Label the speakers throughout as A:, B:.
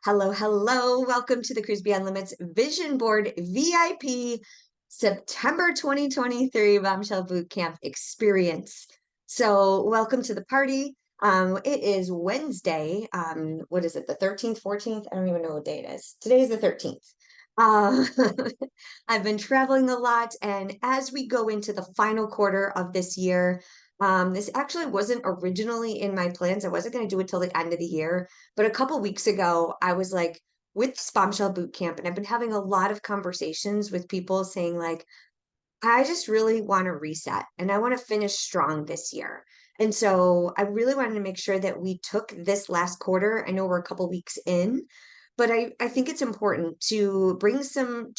A: Hello, hello. Welcome to the Cruise Beyond Limits Vision Board VIP September 2023 Bombshell Boot Camp Experience. So, welcome to the party. It is Wednesday. What is it, the 13th, 14th? I don't even know what day it is. Today is the 13th. Uh, I've been traveling a lot, and as we go into the final quarter of this year, this actually wasn't originally in my plans. I wasn't going to do it till the end of the year. But a couple weeks ago, I was like with this Bombshell boot camp, and I've been having a lot of conversations with people saying, like, I just really want to reset and I want to finish strong this year. And so I really wanted to make sure that we took this last quarter. I know we're a couple weeks in, but I think it's important to bring some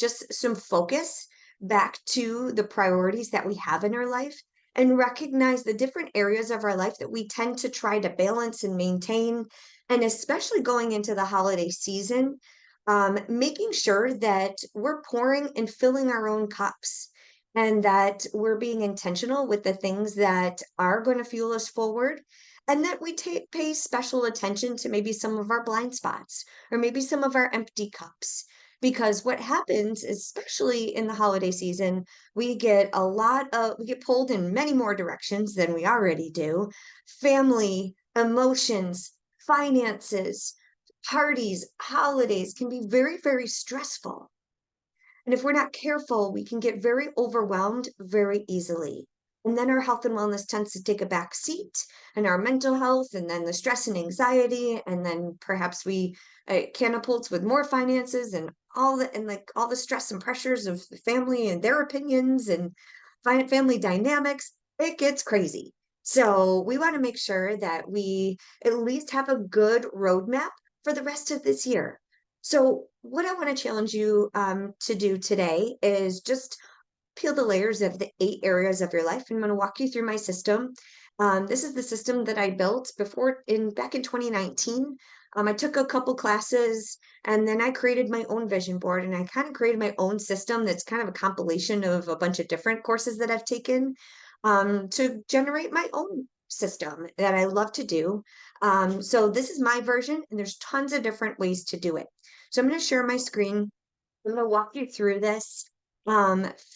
A: focus back to the priorities that we have in our life and recognize the different areas of our life that we tend to try to balance and maintain. And especially going into the holiday season, making sure that we're pouring and filling our own cups and that we're being intentional with the things that are going to fuel us forward, and that we pay special attention to maybe some of our blind spots or maybe some of our empty cups. Because what happens, especially in the holiday season, we get pulled in many more directions than we already do. Family, emotions, finances, parties, holidays can be very, very stressful. And if we're not careful, we can get very overwhelmed very easily. And then our health and wellness tends to take a back seat, and our mental health, and then the stress and anxiety, and then perhaps we catapults with more finances and all the stress and pressures of the family and their opinions and family dynamics. It gets crazy. So we want to make sure that we at least have a good roadmap for the rest of this year. So, what I want to challenge you to do today is just peel the layers of the 8 areas of your life. And I'm going to walk you through my system. This is the system that I built back in 2019. I took a couple classes and then I created my own vision board, and I kind of created my own system that's kind of a compilation of a bunch of different courses that I've taken to generate my own system that I love to do. So this is my version, and there's tons of different ways to do it. So I'm going to share my screen. I'm going to walk you through this.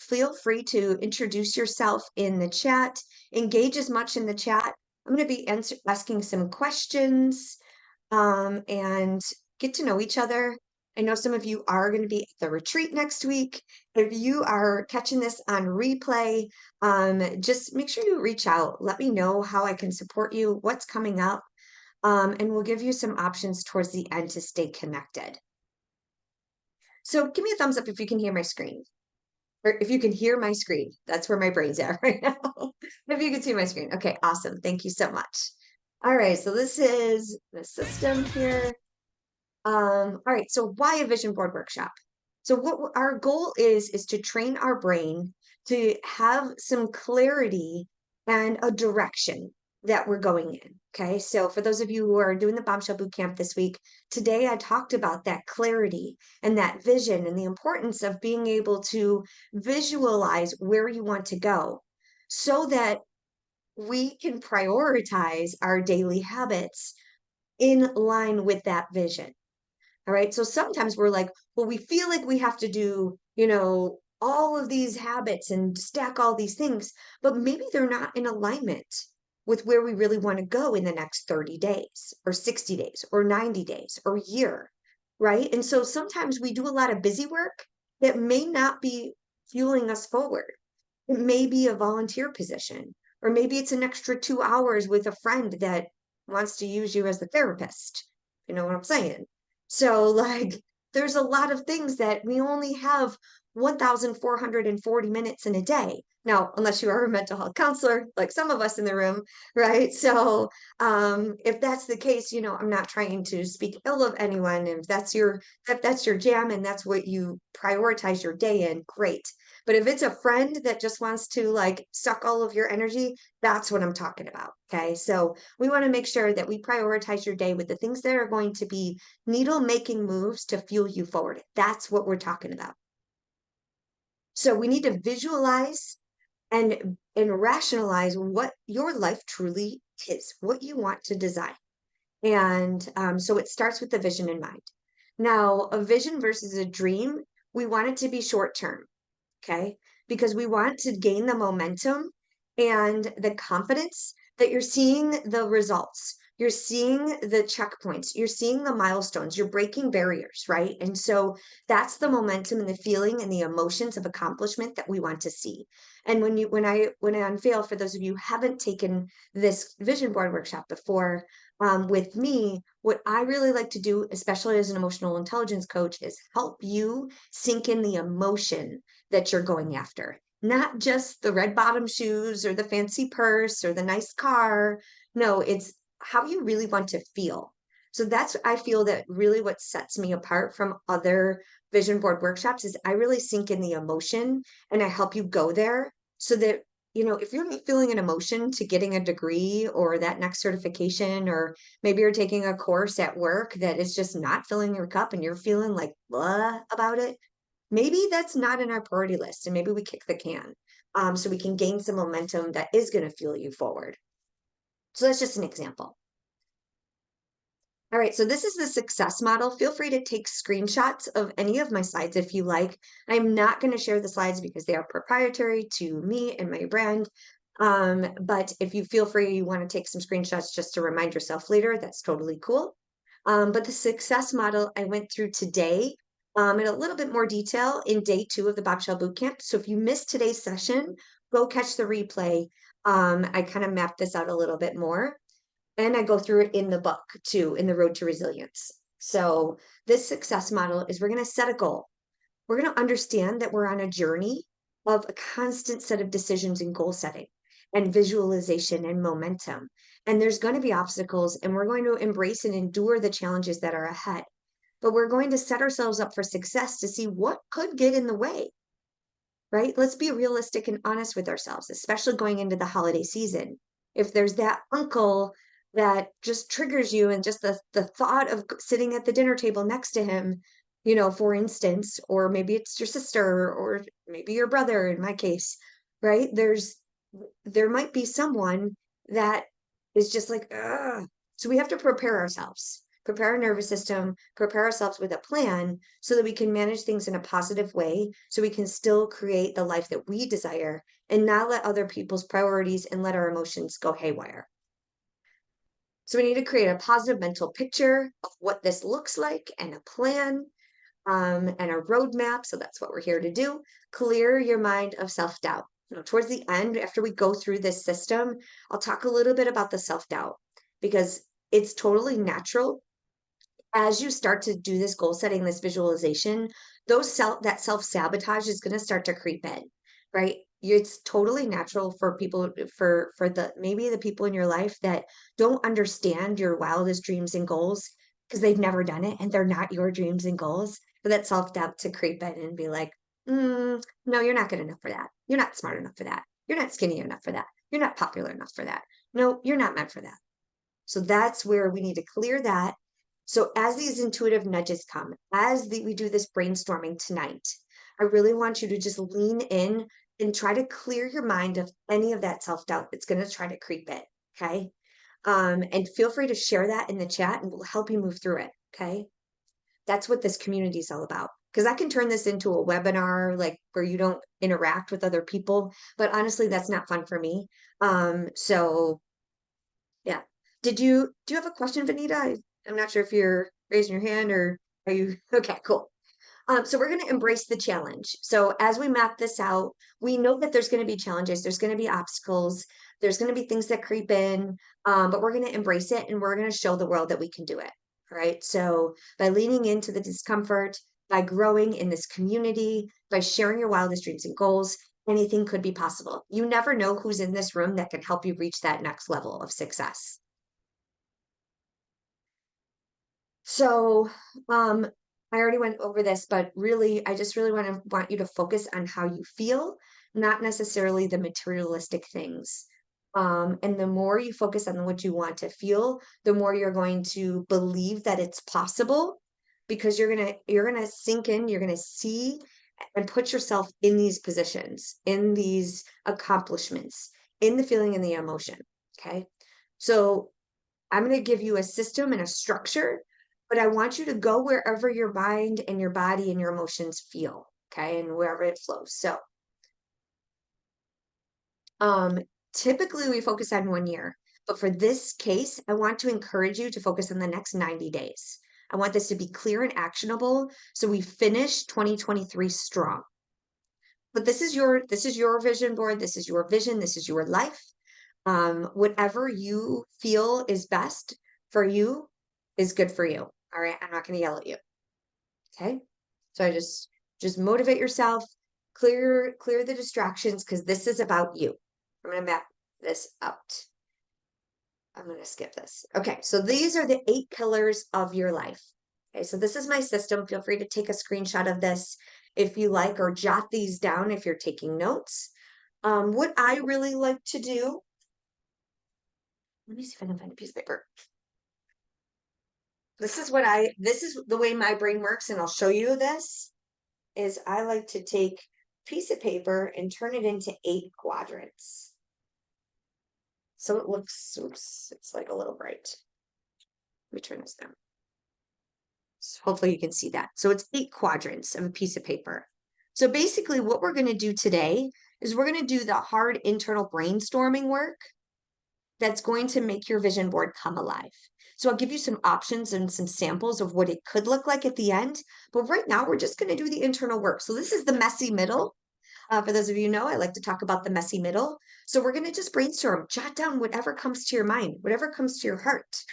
A: Feel free to introduce yourself in the chat, engage as much in the chat. I'm going to be asking some questions and get to know each other. I know some of you are going to be at the retreat next week. If you are catching this on replay, just make sure you reach out. Let me know how I can support you, what's coming up, and we'll give you some options towards the end to stay connected. So give me a thumbs up if you can hear my screen, or if you can hear my screen. That's where my brain's at right now. If you can see my screen. Okay, awesome. Thank you so much. All right, so this is the system here. All right, so why a vision board workshop? So what our goal is to train our brain to have some clarity and a direction that we're going in. Okay, so for those of you who are doing the Bombshell Bootcamp this week, today I talked about that clarity and that vision and the importance of being able to visualize where you want to go so that we can prioritize our daily habits in line with that vision. All right. So sometimes we're like, well, we feel like we have to do, all of these habits and stack all these things, but maybe they're not in alignment with where we really want to go in the next 30 days or 60 days or 90 days or a year. Right. And so sometimes we do a lot of busy work that may not be fueling us forward. It may be a volunteer position, or maybe it's an extra 2 hours with a friend that wants to use you as the therapist. You know what I'm saying? So, like, there's a lot of things that we only have 1,440 minutes in a day. Now, unless you are a mental health counselor, like some of us in the room, right? So, if that's the case, I'm not trying to speak ill of anyone. If that's your jam and that's what you prioritize your day in, great. But if it's a friend that just wants to like suck all of your energy, that's what I'm talking about. Okay. So we want to make sure that we prioritize your day with the things that are going to be needle making moves to fuel you forward. That's what we're talking about. So we need to visualize and rationalize what your life truly is, what you want to design. And so it starts with the vision in mind. Now, a vision versus a dream, we want it to be short term, okay? Because we want to gain the momentum and the confidence that you're seeing the results. You're seeing the checkpoints, you're seeing the milestones, you're breaking barriers, right? And so that's the momentum and the feeling and the emotions of accomplishment that we want to see. And when I unveil, for those of you who haven't taken this vision board workshop before, with me, what I really like to do, especially as an emotional intelligence coach, is help you sink in the emotion that you're going after, not just the red bottom shoes or the fancy purse or the nice car. No, it's how you really want to feel. So that's, I feel that really what sets me apart from other vision board workshops is I really sink in the emotion and I help you go there so that, if you're not feeling an emotion to getting a degree or that next certification, or maybe you're taking a course at work that is just not filling your cup and you're feeling like blah about it, maybe that's not in our priority list and maybe we kick the can, so we can gain some momentum that is going to fuel you forward. So that's just an example. All right, so this is the success model. Feel free to take screenshots of any of my slides if you like. I'm not going to share the slides because they are proprietary to me and my brand. But if you feel free, you want to take some screenshots just to remind yourself later, that's totally cool. But the success model I went through today in a little bit more detail in day 2 of the Bombshell Bootcamp. So if you missed today's session, go catch the replay. I kind of mapped this out a little bit more. And I go through it in the book too, in the Road to Resilience. So this success model is we're going to set a goal. We're going to understand that we're on a journey of a constant set of decisions and goal setting and visualization and momentum. And there's going to be obstacles, and we're going to embrace and endure the challenges that are ahead. But we're going to set ourselves up for success to see what could get in the way, right? Let's be realistic and honest with ourselves, especially going into the holiday season. If there's that uncle that just triggers you, and just the thought of sitting at the dinner table next to him, for instance, or maybe it's your sister or maybe your brother in my case, right? There might be someone that is just like, ugh. So we have to prepare ourselves, prepare our nervous system, prepare ourselves with a plan so that we can manage things in a positive way, so we can still create the life that we desire and not let other people's priorities and let our emotions go haywire. So we need to create a positive mental picture of what this looks like and a plan, and a roadmap. So that's what we're here to do. Clear your mind of self-doubt. Towards the end, after we go through this system, I'll talk a little bit about the self-doubt, because it's totally natural as you start to do this goal setting, this visualization. That self-sabotage is going to start to creep in, right? It's totally natural for people, for the maybe the people in your life that don't understand your wildest dreams and goals because they've never done it and they're not your dreams and goals, for that self-doubt to creep in and be like, no, you're not good enough for that. You're not smart enough for that. You're not skinny enough for that. You're not popular enough for that. No, you're not meant for that. So that's where we need to clear that. So as these intuitive nudges come, we do this brainstorming tonight, I really want you to just lean in and try to clear your mind of any of that self-doubt that's going to try to creep in. Okay. And feel free to share that in the chat and we'll help you move through it. Okay. That's what this community is all about. Because I can turn this into a webinar, like where you don't interact with other people, but honestly, that's not fun for me. So yeah. Do you have a question, Vanita? I'm not sure if you're raising your hand, or are you okay, cool. So we're going to embrace the challenge. So as we map this out, we know that there's going to be challenges, there's going to be obstacles, there's going to be things that creep in, but we're going to embrace it and we're going to show the world that we can do it. All right. So by leaning into the discomfort, by growing in this community, by sharing your wildest dreams and goals, anything could be possible. You never know who's in this room that can help you reach that next level of success. So, I already went over this, but really, I just really want you to focus on how you feel, not necessarily the materialistic things. And the more you focus on what you want to feel, the more you're going to believe that it's possible, because you're gonna sink in, you're gonna see and put yourself in these positions, in these accomplishments, in the feeling and the emotion. Okay. So I'm going to give you a system and a structure but I want you to go wherever your mind and your body and your emotions feel, okay, and wherever it flows. So, um, typically we focus on 1 year, but for this case, I want to encourage you to focus on the next 90 days. I want this to be clear and actionable so we finish 2023 strong. But this is your vision board, this is your vision, this is your life. Whatever you feel is best for you is good for you. All right, I'm not going to yell at you. Okay, so I just motivate yourself, clear the distractions because this is about you. I'm going to map this out. I'm going to skip this. Okay, so these are the 8 pillars of your life. Okay, so this is my system. Feel free to take a screenshot of this if you like, or jot these down if you're taking notes. What I really like to do, let me see if I can find a piece of paper. This is the way my brain works, and I'll show you this, is I like to take a piece of paper and turn it into 8 quadrants. So it looks, oops, it's like a little bright. Let me turn this down. So hopefully you can see that. So it's 8 quadrants of a piece of paper. So basically what we're going to do today is we're going to do the hard internal brainstorming work that's going to make your vision board come alive. So I'll give you some options and some samples of what it could look like at the end. But right now we're just going to do the internal work. So this is the messy middle. For those of you who know, I like to talk about the messy middle. So we're going to just brainstorm, jot down whatever comes to your mind, whatever comes to your heart.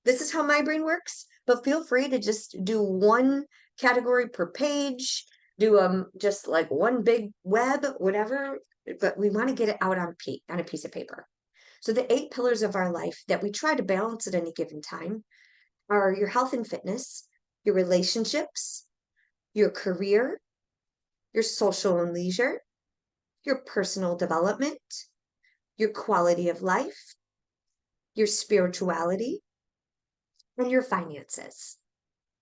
A: This is how my brain works, but feel free to just do one category per page, do just like one big web, whatever, but we want to get it out on a piece of paper. So the 8 pillars of our life that we try to balance at any given time are your health and fitness, your relationships, your career, your social and leisure, your personal development, your quality of life, your spirituality, and your finances.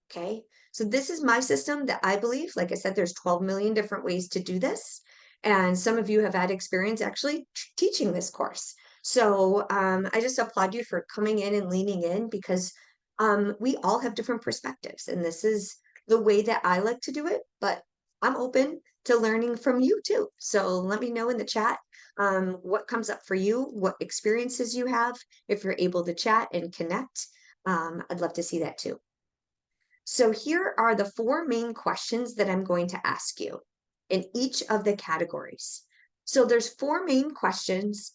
A: Okay, so this is my system that I believe, like I said, there's 12 million different ways to do this. And some of you have had experience actually teaching this course. So I just applaud you for coming in and leaning in because we all have different perspectives. And this is the way that I like to do it, but I'm open to learning from you too. So let me know in the chat what comes up for you, what experiences you have, if you're able to chat and connect. I'd love to see that too. So here are the 4 main questions that I'm going to ask you in each of the categories. So there's 4 main questions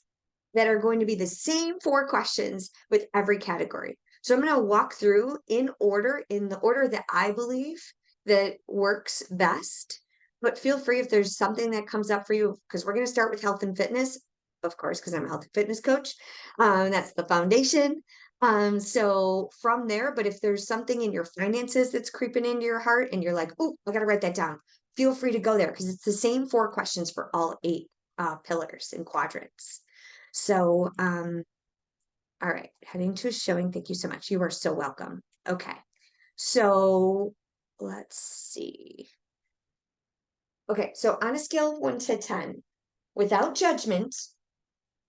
A: that are going to be the same 4 questions with every category. So I'm going to walk through in the order that I believe that works best. But feel free if there's something that comes up for you, because we're going to start with health and fitness, of course, because I'm a health and fitness coach. That's the foundation. So from there, but if there's something in your finances that's creeping into your heart and you're like, oh, I got to write that down, feel free to go there because it's the same 4 questions for all 8 pillars and quadrants. So, all right, heading to a showing. Thank you so much. You are so welcome. Okay, so let's see. Okay, so on a scale of 1 to 10, without judgment,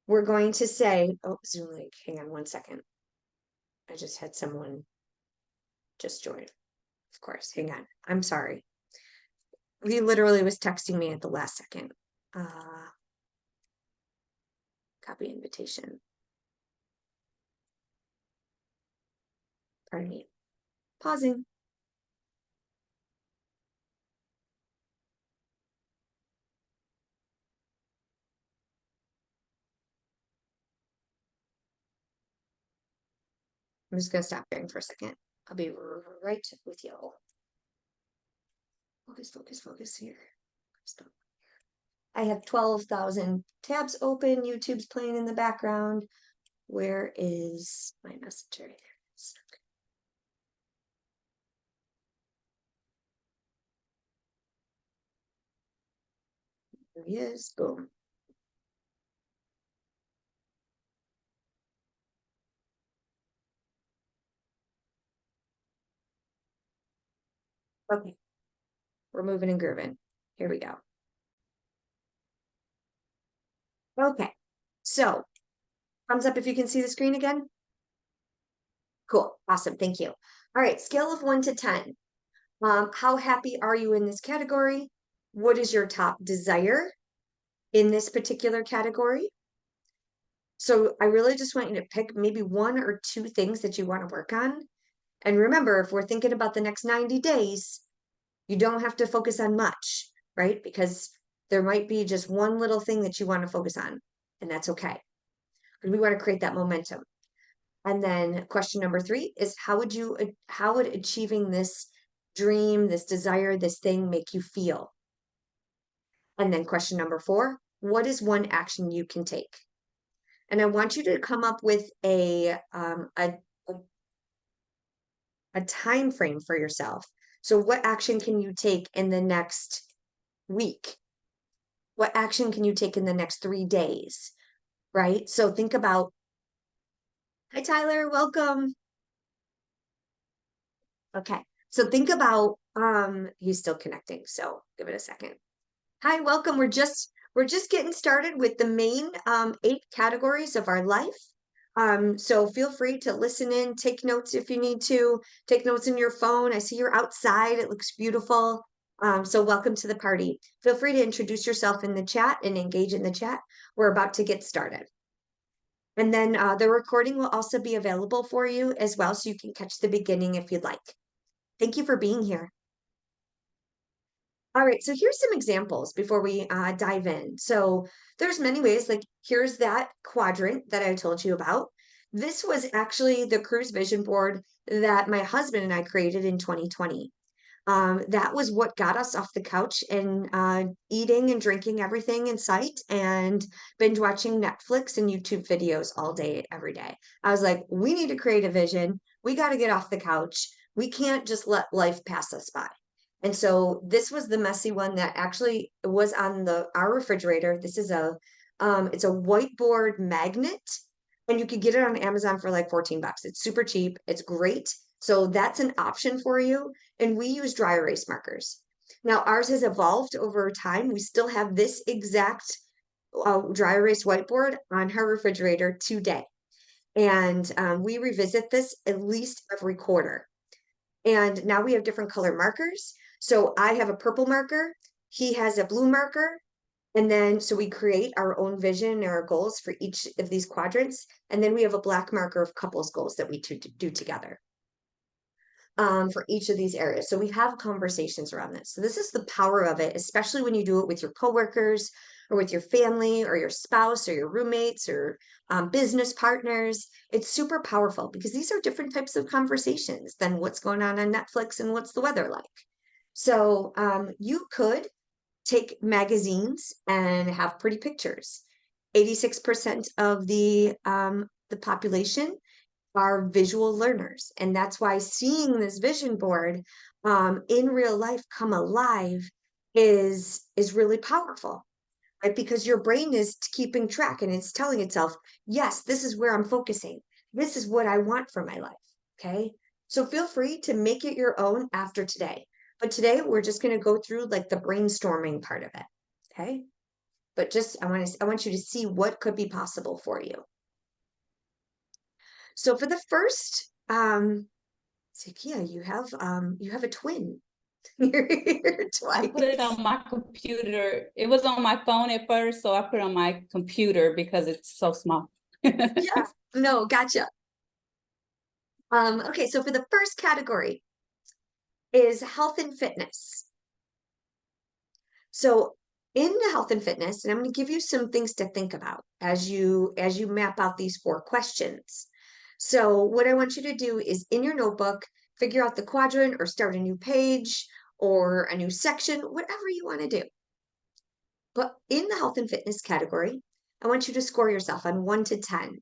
A: we're going to say, oh, Zoom link, hang on 1 second. I just had someone just join. Of course, hang on. I'm sorry. He literally was texting me at the last second. Copy invitation. Pardon me. Pausing. I'm just going to stop sharing for a second. I'll be right with you. Focus here. Stop. I have 12,000 tabs open. YouTube's playing in the background. Where is my messenger? There it is. There he is. Boom. Okay. We're moving and grooving. Here we go. Okay. So, thumbs up if you can see the screen again. Cool. Awesome. Thank you. All right, scale of 1 to 10. How happy are you in this category? What is your top desire in this particular category? So I really just want you to pick maybe 1 or 2 things that you want to work on. And remember, if we're thinking about the next 90 days, you don't have to focus on much, right? Because there might be just one little thing that you want to focus on, and that's okay. Because we want to create that momentum. And then question number 3 is how would achieving this dream, this desire, this thing make you feel? And then question number 4, what is one action you can take? And I want you to come up with a time frame for yourself. So what action can you take in the next week? What action can you take in the next 3 days? Right? So think about, hi Tyler, welcome. Okay. So think about he's still connecting, so give it a second. Hi, welcome. We're just getting started with the main 8 categories of our life. So feel free to listen in, take notes if you need to, take notes in your phone. I see you're outside. It looks beautiful. So welcome to the party. Feel free to introduce yourself in the chat and engage in the chat. We're about to get started. And then the recording will also be available for you as well, so you can catch the beginning if you'd like. Thank you for being here. All right, so here's some examples before we dive in. So there's many ways, like here's that quadrant that I told you about. This was actually the cruise vision board that my husband and I created in 2020. That was what got us off the couch and eating and drinking everything in sight and binge watching Netflix and YouTube videos all day, every day. I was like, we need to create a vision. We got to get off the couch. We can't just let life pass us by. And so this was the messy one that actually was on our refrigerator. This is it's a whiteboard magnet, and you could get it on Amazon for like 14 bucks. It's super cheap. It's great. So that's an option for you. And we use dry erase markers. Now ours has evolved over time. We still have this exact dry erase whiteboard on her refrigerator today. And we revisit this at least every quarter. And now we have different color markers. So I have a purple marker, he has a blue marker, and then so we create our own vision and our goals for each of these quadrants. And then we have a black marker of couples goals that we do together for each of these areas. So we have conversations around this. So this is the power of it, especially when you do it with your coworkers or with your family or your spouse or your roommates or business partners. It's super powerful because these are different types of conversations than what's going on Netflix and what's the weather like. So you could take magazines and have pretty pictures. 86% of the population are visual learners. And that's why seeing this vision board in real life come alive is really powerful, right? Because your brain is keeping track and it's telling itself, yes, this is where I'm focusing. This is what I want for my life. Okay. So feel free to make it your own after today. But today we're just going to go through like the brainstorming part of it. Okay. But just I want you to see what could be possible for you. So for the first, Zakia, you have a twin. You're here
B: I put it on my computer. It was on my phone at first, so I put it on my computer because it's so small.
A: Yeah, no, gotcha. Okay, so for the first category is health and fitness. So in the health and fitness, and I'm going to give you some things to think about as you map out these 4 questions. So what I want you to do is in your notebook, figure out the quadrant or start a new page or a new section, whatever you want to do. But in the health and fitness category, I want you to score yourself on 1 to 10.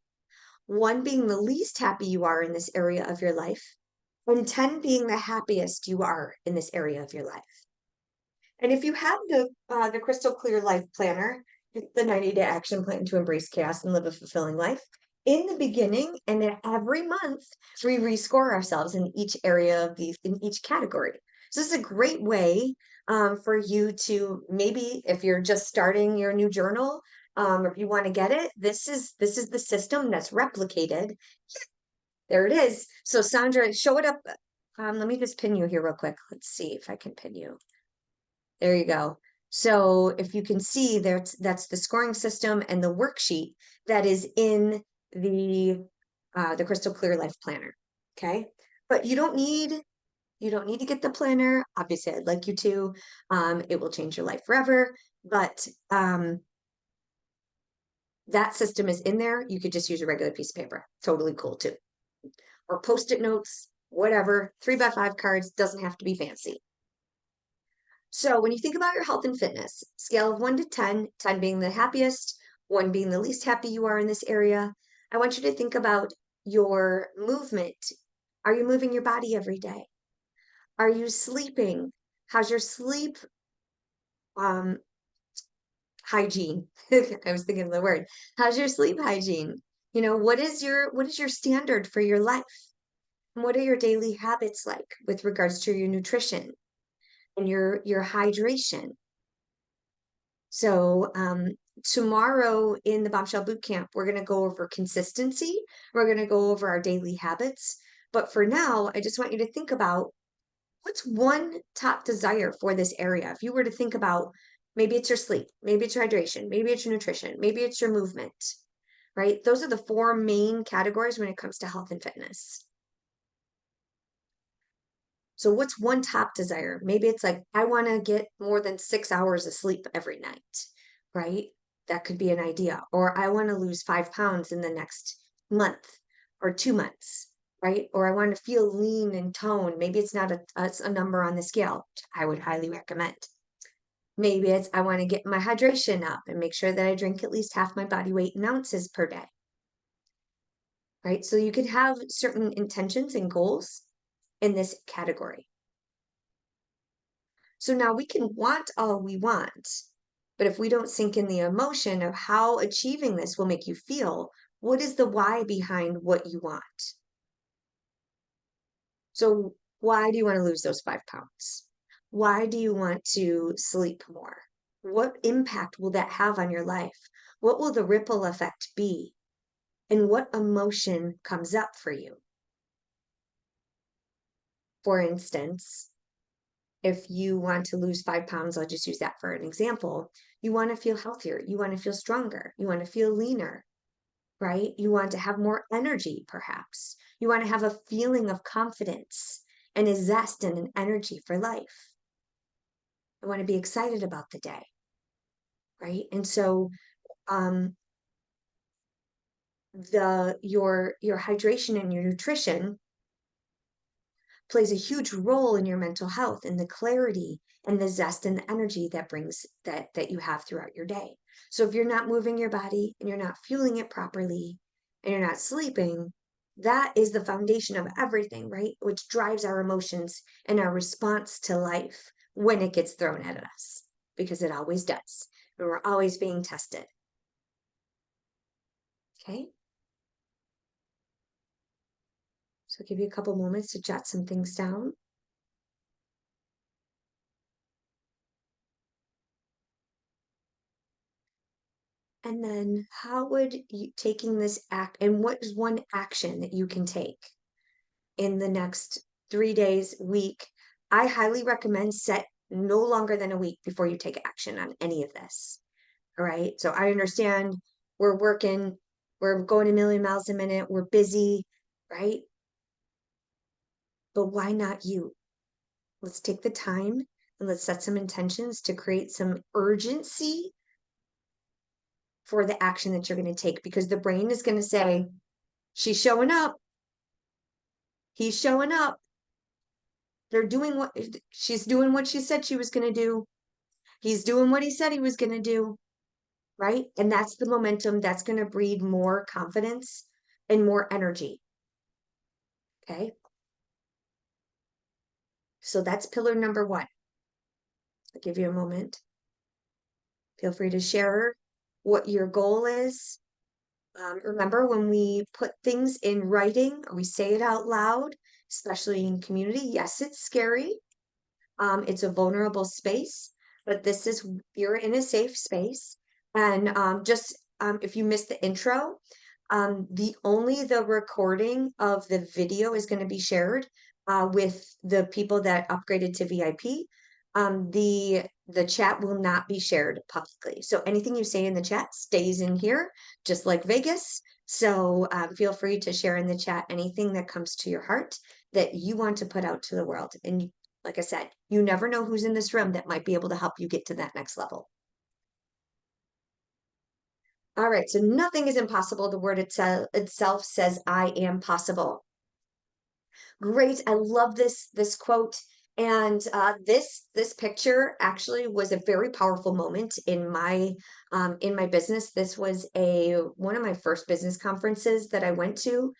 A: 1 being the least happy you are in this area of your life, and 10 being the happiest you are in this area of your life. And if you have the Crystal Clear Life Planner, the 90-day action plan to embrace chaos and live a fulfilling life, in the beginning and every month, we rescore ourselves in each area of in each category. So this is a great way for you to maybe, if you're just starting your new journal, or if you want to get it, this is the system that's replicated. There it is. So Sandra, show it up. Let me just pin you here real quick. Let's see if I can pin you. There you go. So if you can see that's the scoring system and the worksheet that is in the Crystal Clear Life Planner. Okay. But you don't need to get the planner. Obviously, I'd like you to. It will change your life forever. But that system is in there. You could just use a regular piece of paper. Totally cool too. Or post-it notes, whatever. 3x5 cards, doesn't have to be fancy. So when you think about your health and fitness, scale of 1 to 10, 10 being the happiest, 1 being the least happy you are in this area, I want you to think about your movement. Are you moving your body every day? Are you sleeping? How's your sleep hygiene? I was thinking of the word. How's your sleep hygiene? You know, what is your standard for your life? And what are your daily habits like with regards to your nutrition and your hydration? So tomorrow in the Bombshell Bootcamp, we're going to go over consistency. We're going to go over our daily habits. But for now, I just want you to think about what's one top desire for this area. If you were to think about maybe it's your sleep, maybe it's your hydration, maybe it's your nutrition, maybe it's your movement, right? Those are the 4 main categories when it comes to health and fitness. So what's one top desire? Maybe it's like, I want to get more than 6 hours of sleep every night, right? That could be an idea. Or I want to lose 5 pounds in the next month or 2 months, right? Or I want to feel lean and toned. Maybe it's not a number on the scale. I would highly recommend. Maybe it's I want to get my hydration up and make sure that I drink at least half my body weight in ounces per day, right? So you could have certain intentions and goals in this category. So now we can want all we want, but if we don't sink in the emotion of how achieving this will make you feel, what is the why behind what you want? So why do you want to lose those 5 pounds? Why do you want to sleep more? What impact will that have on your life? What will the ripple effect be? And what emotion comes up for you? For instance, if you want to lose 5 pounds, I'll just use that for an example. You want to feel healthier. You want to feel stronger. You want to feel leaner, right? You want to have more energy, perhaps. You want to have a feeling of confidence and a zest and an energy for life. I want to be excited about the day, right? And so, your hydration and your nutrition plays a huge role in your mental health and the clarity and the zest and the energy that brings that you have throughout your day. So if you're not moving your body and you're not fueling it properly and you're not sleeping, that is the foundation of everything, right? Which drives our emotions and our response to life when it gets thrown at us, because it always does. And we're always being tested. Okay? So I'll give you a couple moments to jot some things down. And then how would you taking this act, and what is one action that you can take in the next 3 days, week? I highly recommend set no longer than a week before you take action on any of this. All right. So I understand we're working, we're going a million miles a minute, we're busy, right? But why not you? Let's take the time and let's set some intentions to create some urgency for the action that you're going to take, because the brain is going to say, she's showing up. He's showing up. She's doing what she said she was going to do. He's doing what he said he was going to do. Right. And that's the momentum that's going to breed more confidence and more energy. Okay. So that's pillar number 1. I'll give you a moment. Feel free to share what your goal is. Remember, when we put things in writing or we say it out loud, especially in community, yes, it's scary. It's a vulnerable space, but you're in a safe space. And if you missed the intro, the recording of the video is going to be shared, with the people that upgraded to VIP, the chat will not be shared publicly. So anything you say in the chat stays in here, just like Vegas. So feel free to share in the chat anything that comes to your heart that you want to put out to the world. And like I said, you never know who's in this room that might be able to help you get to that next level. All right, so nothing is impossible. The word itself says, I am possible. Great. I love this quote. And this picture actually was a very powerful moment in my business. This was one of my first business conferences that I went to.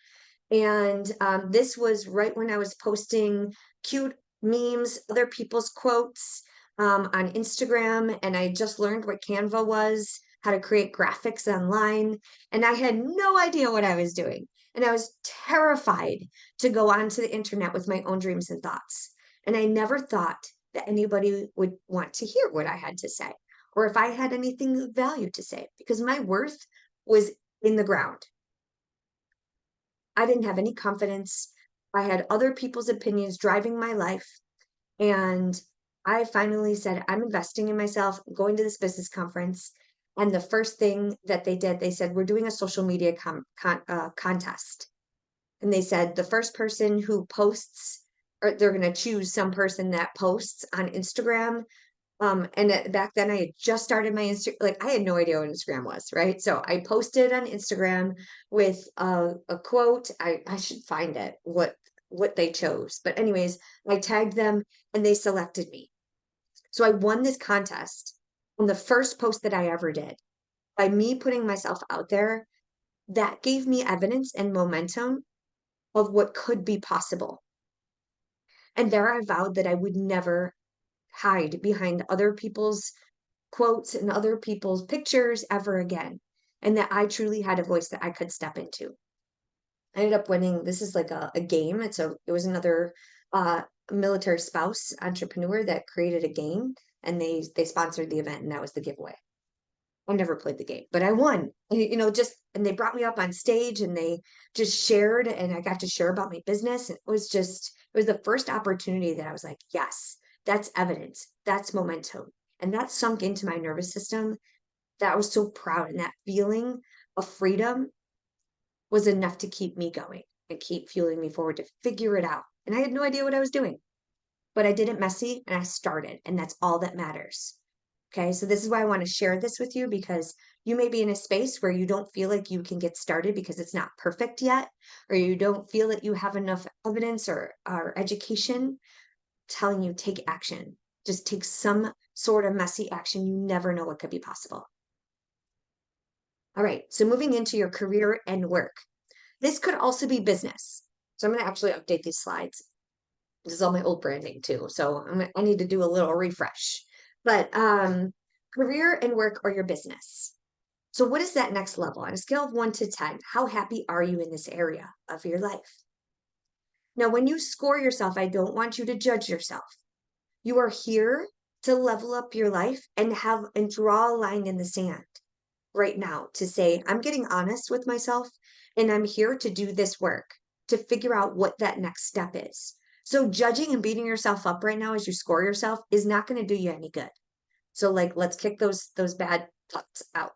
A: And this was right when I was posting cute memes, other people's quotes on Instagram. And I just learned what Canva was, how to create graphics online. And I had no idea what I was doing. And I was terrified to go onto the internet with my own dreams and thoughts. And I never thought that anybody would want to hear what I had to say, or if I had anything of value to say, because my worth was in the ground. I didn't have any confidence. I had other people's opinions driving my life. And I finally said, I'm investing in myself, I'm going to this business conference. And the first thing that they did, they said, we're doing a social media contest. And they said, the first person who posts, or they're going to choose some person that posts on Instagram. Back then I had just started my like I had no idea what Instagram was, right? So I posted on Instagram with a quote. I should find it, what they chose. But anyways, I tagged them and they selected me. So I won this contest on the first post that I ever did. By me putting myself out there, that gave me evidence and momentum of what could be possible. And there I vowed that I would never hide behind other people's quotes and other people's pictures ever again. And that I truly had a voice that I could step into. I ended up winning. This is like a game. It was another military spouse entrepreneur that created a game, and they sponsored the event, and that was the giveaway. I never played the game, but I won. And they brought me up on stage and they just shared, and I got to share about my business. And it was the first opportunity that I was like, yes, that's evidence, that's momentum. And that sunk into my nervous system, that I was so proud. And that feeling of freedom was enough to keep me going and keep fueling me forward to figure it out. And I had no idea what I was doing, but I did it messy and I started, and that's all that matters. Okay, so this is why I want to share this with you, because you may be in a space where you don't feel like you can get started because it's not perfect yet, or you don't feel that you have enough evidence or education telling you take action. Just take some sort of messy action. You never know what could be possible. All right, so moving into your career and work. This could also be business. So I'm going to actually update these slides. This is all my old branding too. So I need to do a little refresh. But career and work or your business. So what is that next level? On a scale of 1 to 10, how happy are you in this area of your life? Now, when you score yourself, I don't want you to judge yourself. You are here to level up your life and draw a line in the sand right now to say, I'm getting honest with myself and I'm here to do this work to figure out what that next step is. So judging and beating yourself up right now as you score yourself is not going to do you any good. So let's kick those bad thoughts out.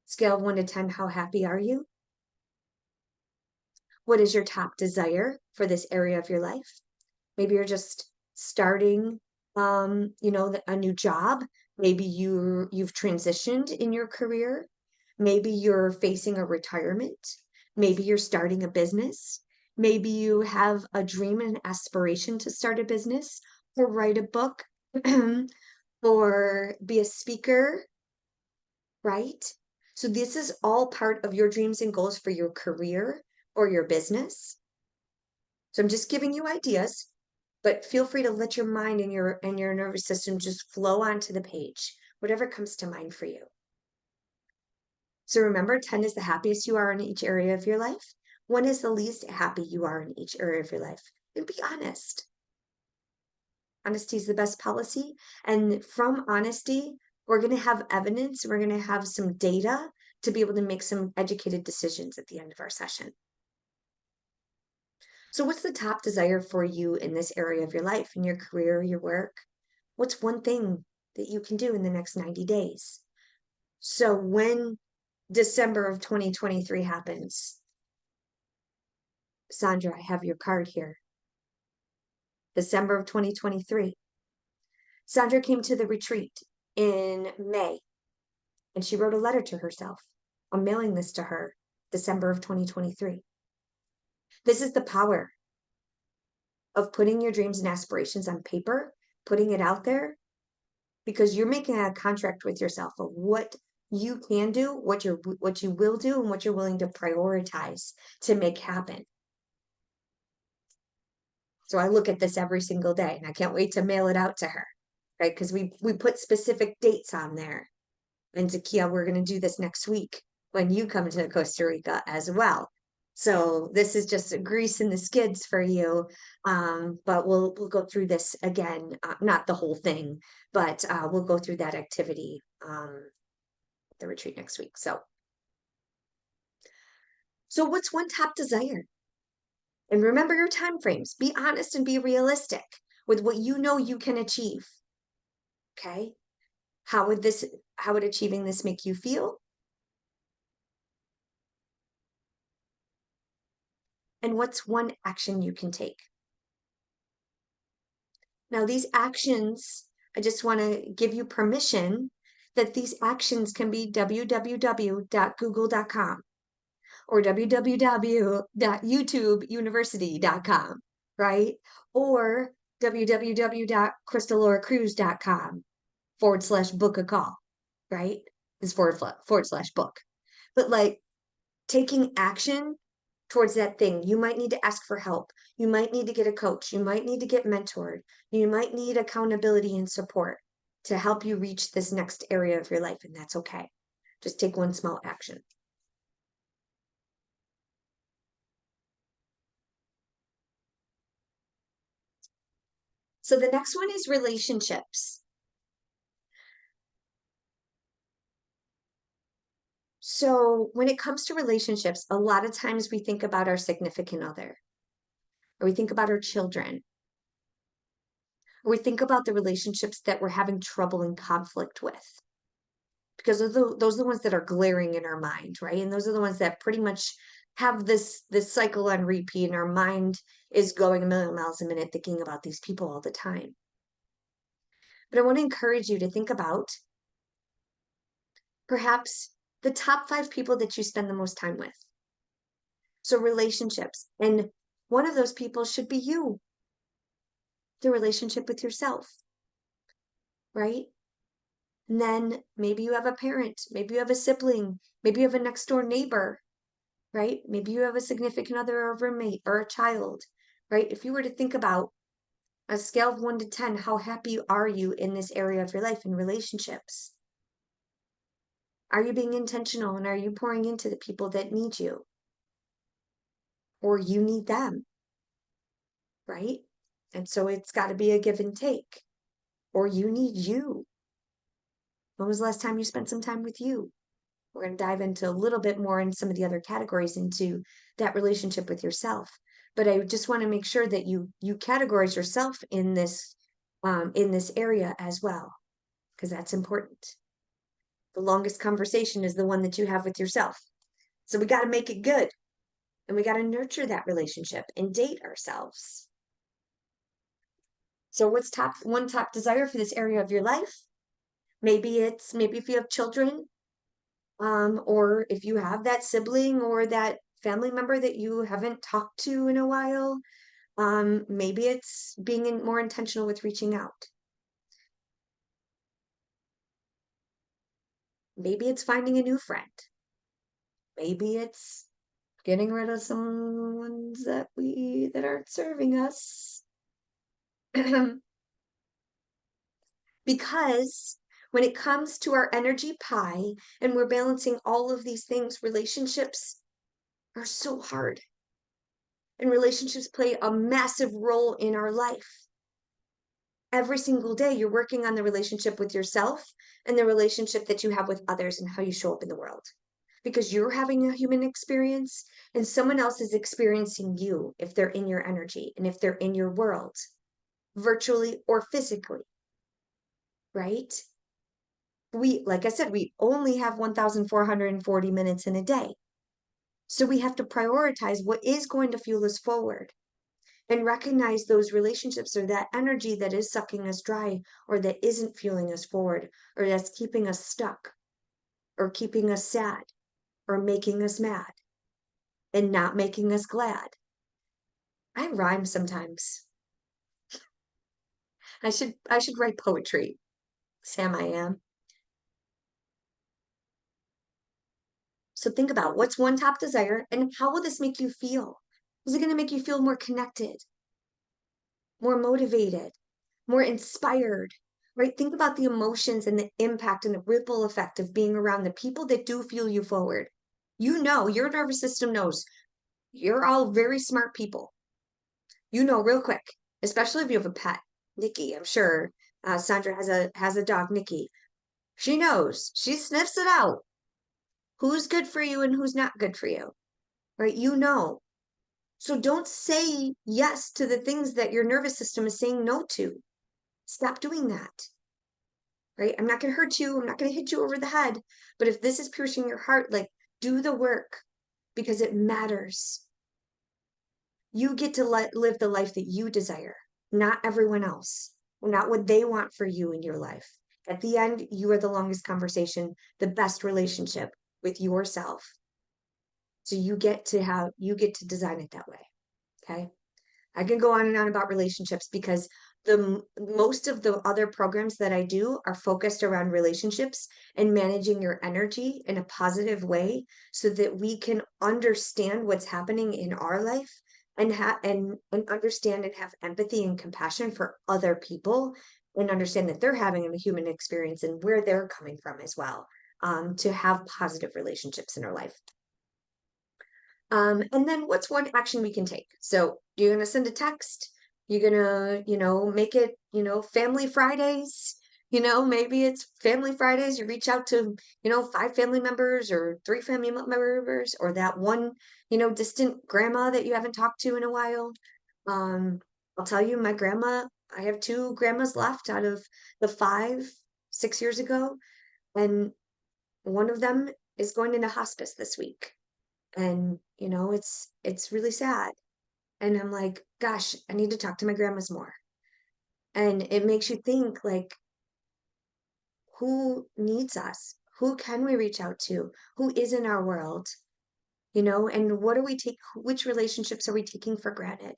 A: Scale of 1 to 10, how happy are you? What is your top desire for this area of your life? Maybe you're just starting a new job. Maybe you've transitioned in your career. Maybe you're facing a retirement. Maybe you're starting a business. Maybe you have a dream and aspiration to start a business or write a book or be a speaker, right? So this is all part of your dreams and goals for your career or your business. So I'm just giving you ideas, but feel free to let your mind and your nervous system just flow onto the page, whatever comes to mind for you. So remember, 10 is the happiest you are in each area of your life. 1 is the least happy you are in each area of your life. And be honest. Honesty is the best policy. And from honesty, we're going to have evidence. We're going to have some data to be able to make some educated decisions at the end of our session. So what's the top desire for you in this area of your life, in your career, your work? What's one thing that you can do in the next 90 days? So when December of 2023 happens, Sandra, I have your card here. December of 2023. Sandra came to the retreat in May and she wrote a letter to herself. I'm mailing this to her December of 2023. This is the power of putting your dreams and aspirations on paper, putting it out there, because you're making a contract with yourself of what you can do, what you will do, and what you're willing to prioritize to make happen. So I look at this every single day and I can't wait to mail it out to her, right? Because we put specific dates on there. And Zakia, we're going to do this next week when you come to Costa Rica as well. So this is just grease in the skids for you. But we'll go through this again, not the whole thing, but we'll go through that activity the retreat next week. So what's one top desire? And remember your time frames. Be honest and be realistic with what you know you can achieve. Okay? How would achieving this make you feel? And what's one action you can take? Now, these actions, I just want to give you permission that these actions can be www.google.com or www.youtubeuniversity.com, right? Or www.crystaloracruz.com/book a call, right? Is forward slash book. But like taking action towards that thing. You might need to ask for help. You might need to get a coach. You might need to get mentored. You might need accountability and support to help you reach this next area of your life, and that's okay. Just take one small action. So the next one is relationships. So when it comes to relationships, a lot of times we think about our significant other, or we think about our children, or we think about the relationships that we're having trouble and conflict with. Because those are the ones that are glaring in our mind, right? And those are the ones that pretty much have this cycle on repeat, and our mind is going a million miles a minute thinking about these people all the time. But I want to encourage you to think about perhaps the top 5 people that you spend the most time with. So relationships, and one of those people should be you, the relationship with yourself, right? And then maybe you have a parent, maybe you have a sibling, maybe you have a next door neighbor, right? Maybe you have a significant other or a roommate or a child, right? If you were to think about a scale of 1 to 10, how happy are you in this area of your life in relationships? Are you being intentional and are you pouring into the people that need you? Or you need them, right? And so it's got to be a give and take. Or you need you. When was the last time you spent some time with you? We're going to dive into a little bit more in some of the other categories into that relationship with yourself. But I just want to make sure that you categorize yourself in this area as well, because that's important. The longest conversation is the one that you have with yourself. So we got to make it good, and we got to nurture that relationship and date ourselves. So what's one top desire for this area of your life? Maybe if you have children, or if you have that sibling or that family member that you haven't talked to in a while, maybe it's being more intentional with reaching out. Maybe it's finding a new friend. Maybe it's getting rid of some ones that aren't serving us. Because when it comes to our energy pie and we're balancing all of these things, relationships are so hard. And relationships play a massive role in our life. Every single day, you're working on the relationship with yourself and the relationship that you have with others and how you show up in the world. because you're having a human experience and someone else is experiencing you if they're in your energy and if they're in your world, virtually or physically, right? Like I said, we only have 1,440 minutes in a day. So we have to prioritize what is going to fuel us forward and recognize those relationships or that energy that is sucking us dry or that isn't fueling us forward or that's keeping us stuck or keeping us sad or making us mad and not making us glad. I rhyme sometimes. I should write poetry. Sam, I am. So think about what's one top desire and how will this make you feel? Is it going to make you feel more connected, more motivated, more inspired, right? Think about the emotions and the impact and the ripple effect of being around the people that do fuel you forward. You know, your nervous system knows you're all very smart people. You know, real quick, especially if you have a pet. Nikki, I'm sure Sandra has a dog, Nikki. She knows. She sniffs it out. Who's good for you and who's not good for you, right? You know. So don't say yes to the things that your nervous system is saying no to. Stop doing that, right? I'm not going to hurt you. I'm not going to hit you over the head. But if this is piercing your heart, like do the work because it matters. You get to live the life that you desire, not everyone else, not what they want for you in your life. At the end, you are the longest conversation, the best relationship with yourself. So you get to design it that way. Okay. I can go on and on about relationships because the most of the other programs that I do are focused around relationships and managing your energy in a positive way so that we can understand what's happening in our life and and understand and have empathy and compassion for other people and understand that they're having a human experience and where they're coming from as well, to have positive relationships in our life. And then what's one action we can take? So you're gonna send a text, you're gonna, make it, family Fridays, maybe it's family Fridays, you reach out to, 5 family members or 3 family members or that one, distant grandma that you haven't talked to in a while. Um, I'll tell you, my grandma, I have 2 grandmas left out of the 5, 6 years ago, and one of them is going into hospice this week and it's really sad and I'm like, gosh, I need to talk to my grandmas more. And it makes you think, like, who needs us, who can we reach out to, who is in our world, and what are we take which relationships are we taking for granted?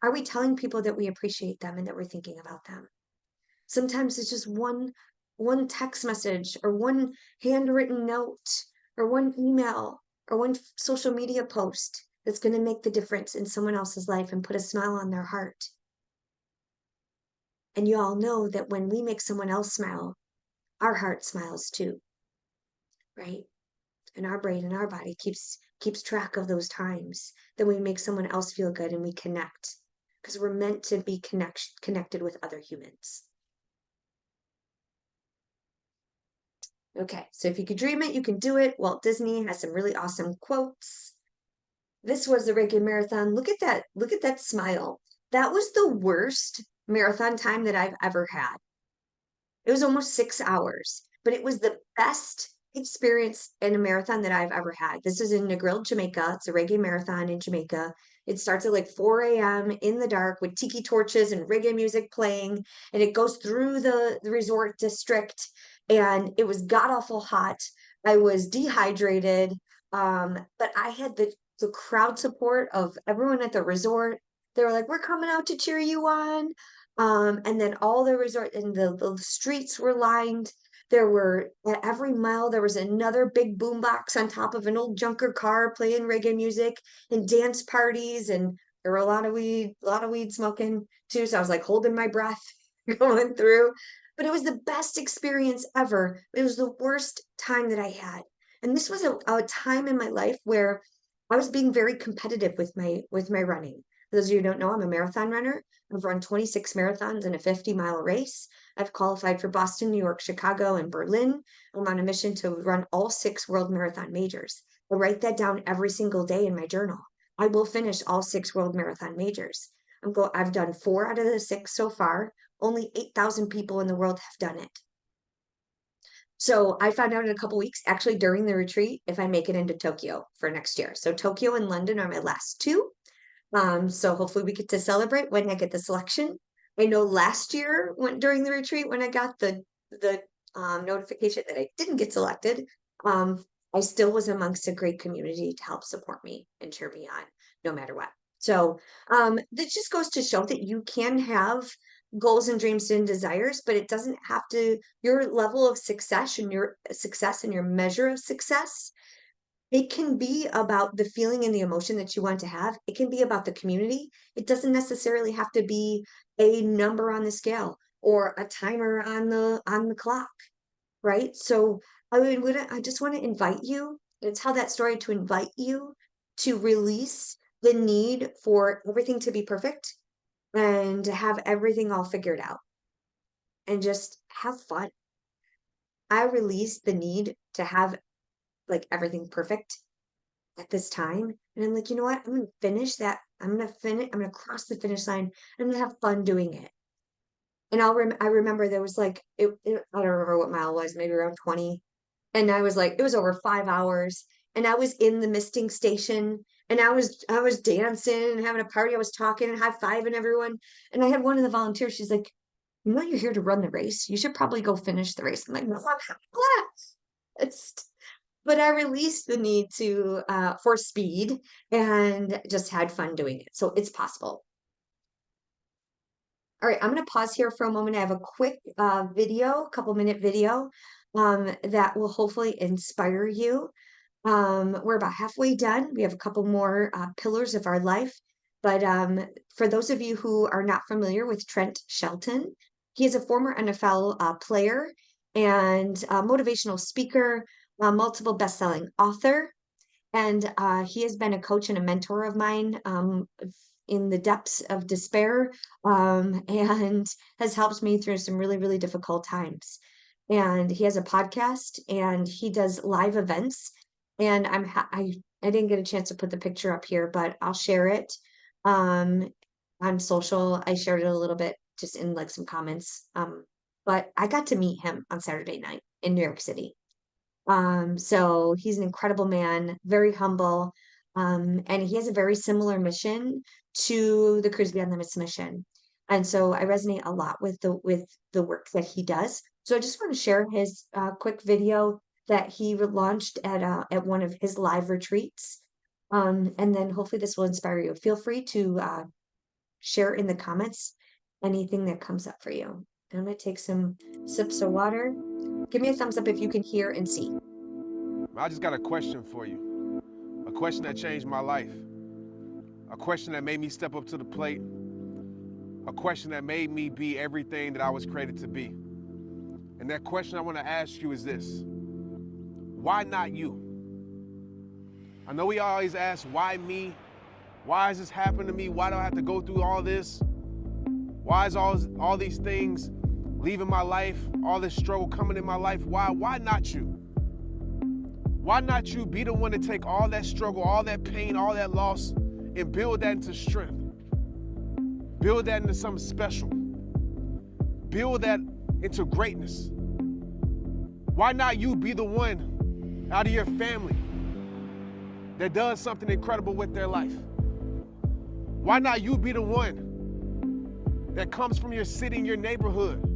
A: Are we telling people that we appreciate them and that we're thinking about them? Sometimes it's just one text message or one handwritten note or one email or one social media post that's going to make the difference in someone else's life and put a smile on their heart. And you all know that when we make someone else smile, our heart smiles too, right? And our brain and our body keeps track of those times that we make someone else feel good and we connect because we're meant to be connected with other humans. Okay, so if you could dream it, you can do it. Walt Disney has some really awesome quotes. This was the Reagan Marathon. Look at that. Look at that smile. That was the worst marathon time that I've ever had. It was almost 6 hours, but it was the best experience in a marathon that I've ever had. This is in Negril, Jamaica. It's a reggae marathon in Jamaica. It starts at like 4 a.m. in the dark with tiki torches and reggae music playing, and it goes through the resort district. And it was god awful hot. I was dehydrated, but I had the crowd support of everyone at the resort. They were like, "We're coming out to cheer you on." And then all the resort and the streets were lined. There were at every mile there was another big boombox on top of an old junker car playing reggae music and dance parties, and there were a lot of weed smoking too. So I was like holding my breath going through. But it was the best experience ever. It was the worst time that I had. And this was a time in my life where I was being very competitive with my running. For those of you who don't know, I'm a marathon runner. I've run 26 marathons in a 50-mile race. I've qualified for Boston, New York, Chicago, and Berlin. I'm on a mission to run all 6 world marathon majors. I write that down every single day in my journal. I will finish all 6 world marathon majors. I've done 4 out of the 6 so far. Only 8,000 people in the world have done it. So I found out in a couple weeks, actually during the retreat, if I make it into Tokyo for next year. So Tokyo and London are my last 2. So hopefully we get to celebrate when I get the selection. I know last year during the retreat when I got the notification that I didn't get selected, I still was amongst a great community to help support me and cheer me on no matter what. So this just goes to show that you can have goals and dreams and desires, but it doesn't have to, your level of success and your measure of success, it can be about the feeling and the emotion that you want to have. It can be about the community. It doesn't necessarily have to be a number on the scale or a timer on the clock, right? So I just want to invite you, and tell that story to invite you to release the need for everything to be perfect and to have everything all figured out and just have fun. I release the need to have like everything perfect at this time. And I'm like, you know what? I'm gonna finish that. I'm gonna cross the finish line. I'm gonna have fun doing it. And I remember there was like I don't remember what mile it was, maybe around 20. And I was like, it was over 5 hours. And I was in the misting station and I was dancing and having a party. I was talking and high-fiving everyone. And I had one of the volunteers, she's like, you know, you're here to run the race. You should probably go finish the race. I'm like, what? It's but I released the need to for speed and just had fun doing it. So it's possible. All right, I'm going to pause here for a moment. I have a quick video, couple-minute video that will hopefully inspire you. We're about halfway done. We have a couple more pillars of our life. But for those of you who are not familiar with Trent Shelton, he is a former NFL player and motivational speaker, multiple best-selling author. And he has been a coach and a mentor of mine in the depths of despair and has helped me through some really, really difficult times. And he has a podcast and he does live events. And I didn't get a chance to put the picture up here, but I'll share it on social. I shared it a little bit just in like some comments. But I got to meet him on Saturday night in New York City. So he's an incredible man, very humble, and he has a very similar mission to the Cruise Beyond Limits mission. And so I resonate a lot with the work that he does. So I just want to share his quick video that he launched at one of his live retreats. And then hopefully this will inspire you. Feel free to share in the comments anything that comes up for you. I'm gonna take some sips of water. Give me a thumbs up if you can hear and see.
C: I just got a question for you. A question that changed my life. A question that made me step up to the plate. A question that made me be everything that I was created to be. And that question I want to ask you is this. Why not you? I know we always ask, why me? Why has this happened to me? Why do I have to go through all this? Why is all these things leaving my life, all this struggle coming in my life? Why not you? Why not you be the one to take all that struggle, all that pain, all that loss, and build that into strength? Build that into something special. Build that into greatness. Why not you be the one out of your family that does something incredible with their life? Why not you be the one that comes from your city and your neighborhood,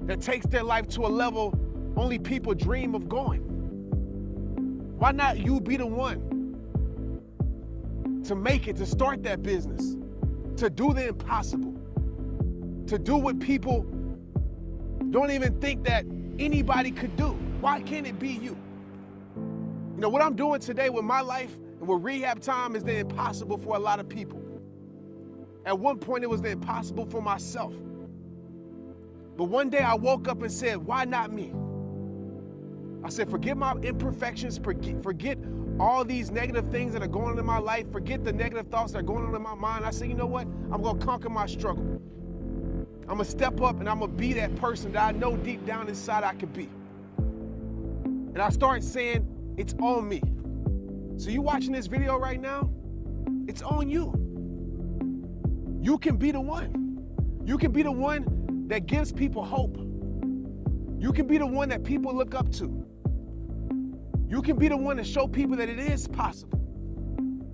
C: that takes their life to a level only people dream of going? Why not you be the one to make it, to start that business, to do the impossible, to do what people don't even think that anybody could do? Why can't it be you? You know, what I'm doing today with my life and with rehab time is the impossible for a lot of people. At one point, it was the impossible for myself. But one day I woke up and said, why not me? I said, forget my imperfections, forget all these negative things that are going on in my life, forget the negative thoughts that are going on in my mind. I say, you know what? I'm going to conquer my struggle. I'm going to step up and I'm going to be that person that I know deep down inside I can be. And I start saying, it's on me. So you watching this video right now, it's on you. You can be the one. You can be the one that gives people hope. You can be the one that people look up to. You can be the one to show people that it is possible.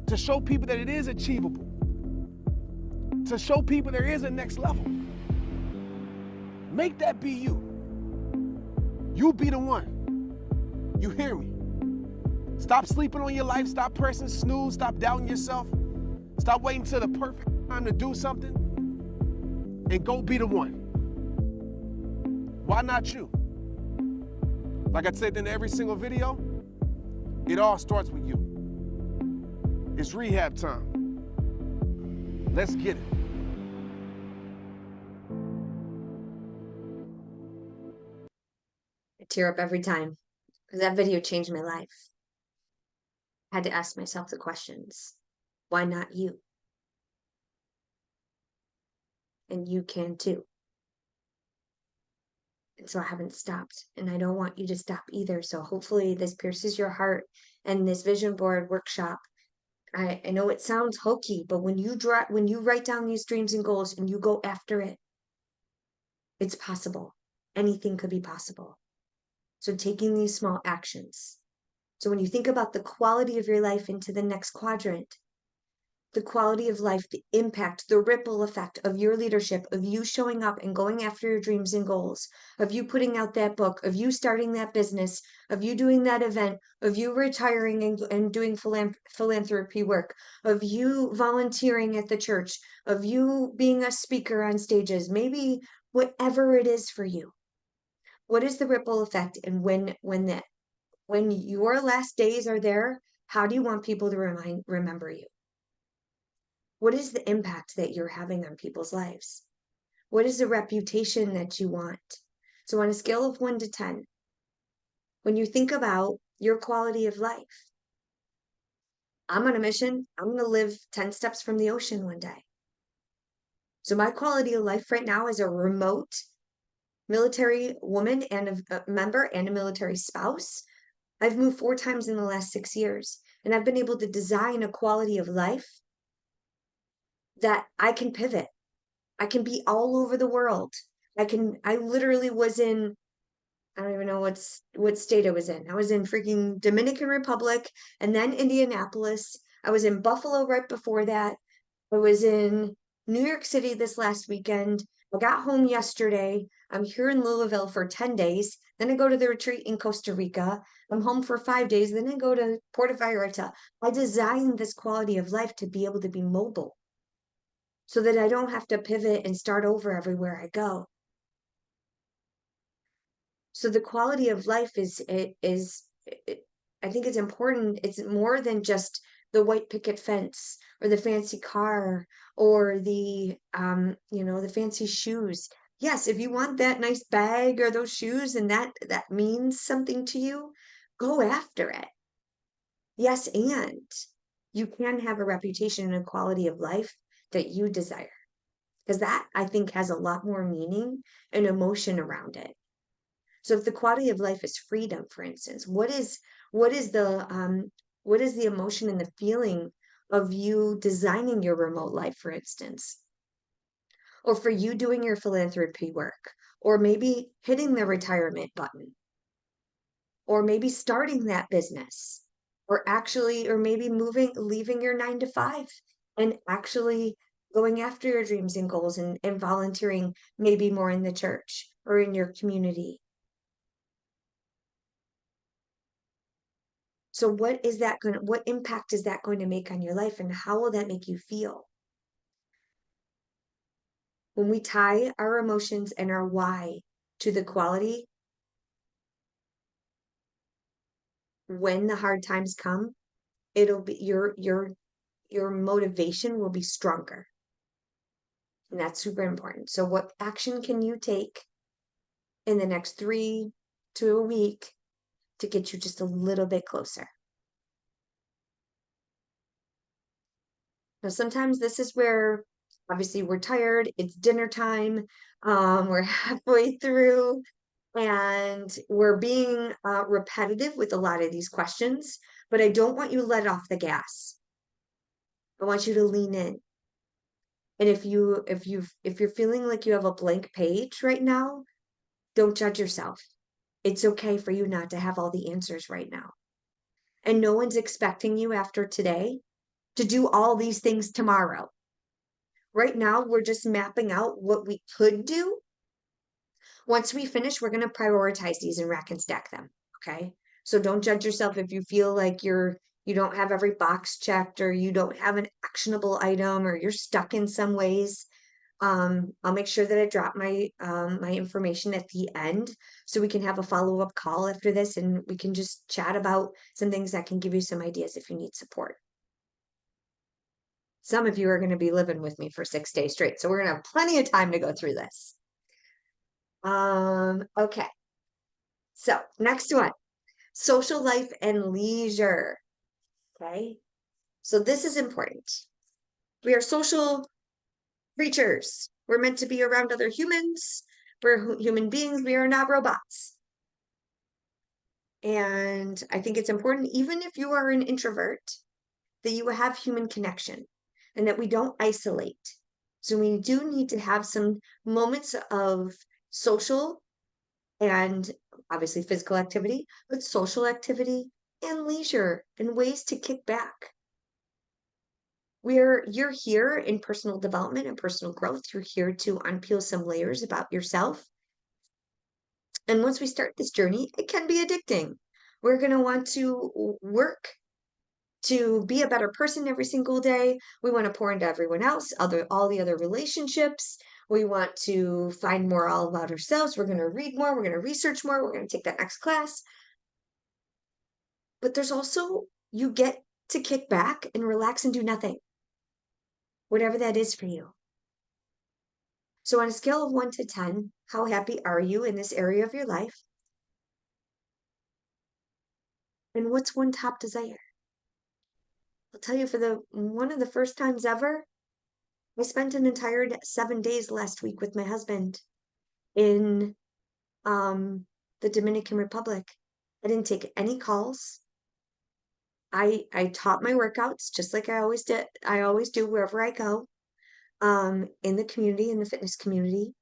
C: To show people that it is achievable. To show people there is a next level. Make that be you. You be the one. You hear me? Stop sleeping on your life. Stop pressing snooze. Stop doubting yourself. Stop waiting till the perfect time to do something. And go be the one. Why not you? Like I said in every single video, it all starts with you. It's rehab time. Let's get it.
A: I tear up every time because that video changed my life. I had to ask myself the questions. Why not you? And you can too. And so I haven't stopped, and I don't want you to stop either. So hopefully this pierces your heart, and this vision board workshop. I know it sounds hokey, but when you write down these dreams and goals and you go after it, it's possible. Anything could be possible. So taking these small actions. So when you think about the quality of your life into the next quadrant, the quality of life, the impact, the ripple effect of your leadership, of you showing up and going after your dreams and goals, of you putting out that book, of you starting that business, of you doing that event, of you retiring and doing philanthropy work, of you volunteering at the church, of you being a speaker on stages, maybe whatever it is for you. What is the ripple effect? And when your last days are there, how do you want people to remember you? What is the impact that you're having on people's lives? What is the reputation that you want? So on a scale of 1 to 10, when you think about your quality of life, I'm on a mission. I'm going to live 10 steps from the ocean one day. So my quality of life right now as a remote military woman and a member and a military spouse, I've moved 4 times in the last 6 years, and I've been able to design a quality of life that I can pivot. I can be all over the world. I literally was in, I don't even know what state I was in. I was in freaking Dominican Republic and then Indianapolis. I was in Buffalo right before that. I was in New York City this last weekend. I got home yesterday. I'm here in Louisville for 10 days. Then I go to the retreat in Costa Rica. I'm home for 5 days. Then I go to Puerto Vallarta. I designed this quality of life to be able to be mobile, so that I don't have to pivot and start over everywhere I go. So the quality of life I think it's important. It's more than just the white picket fence or the fancy car or the the fancy shoes. Yes, if you want that nice bag or those shoes and that means something to you, go after it. Yes, and you can have a reputation and a quality of life that you desire. Because that, I think, has a lot more meaning and emotion around it. So if the quality of life is freedom, for instance, what is the emotion and the feeling of you designing your remote life, for instance? Or for you doing your philanthropy work, or maybe hitting the retirement button, or maybe starting that business, or maybe leaving your 9 to 5 and actually going after your dreams and goals and volunteering maybe more in the church or in your community. So what impact is that going to make on your life, and how will that make you feel? When we tie our emotions and our why to the quality, when the hard times come, it'll be your motivation will be stronger. And that's super important. So what action can you take in the next 3 to a week to get you just a little bit closer? Now, sometimes this is where obviously we're tired, it's dinner time, we're halfway through, and we're being repetitive with a lot of these questions, but I don't want you to let off the gas. I want you to lean in. And if you're feeling like you have a blank page right now, don't judge yourself. It's okay for you not to have all the answers right now. And no one's expecting you after today to do all these things tomorrow. Right now, we're just mapping out what we could do. Once we finish, we're going to prioritize these and rack and stack them. Okay. So don't judge yourself if you feel like you don't have every box checked, or you don't have an actionable item, or you're stuck in some ways. I'll make sure that I drop my information at the end so we can have a follow-up call after this, and we can just chat about some things that can give you some ideas if you need support. Some of you are going to be living with me for 6 days straight, so we're going to have plenty of time to go through this. Okay. So next one, social life and leisure. Okay. So this is important. We are social creatures. We're meant to be around other humans. We're human beings. We are not robots. And I think it's important, even if you are an introvert, that you have human connection and that we don't isolate. So we do need to have some moments of social and obviously physical activity, but social activity and leisure and ways to kick back. You're here in personal development and personal growth. You're here to unpeel some layers about yourself. And once we start this journey, it can be addicting. We're going to want to work to be a better person every single day. We want to pour into everyone else, all the other relationships. We want to find more all about ourselves. We're going to read more. We're going to research more. We're going to take that next class. But there's also, you get to kick back and relax and do nothing, whatever that is for you. So on a scale of 1 to 10, how happy are you in this area of your life? And what's one top desire? I'll tell you, for one of the first times ever, I spent an entire 7 days last week with my husband in the Dominican Republic. I didn't take any calls. I taught my workouts just like I always did. I always do wherever I go, in the community, in the fitness community.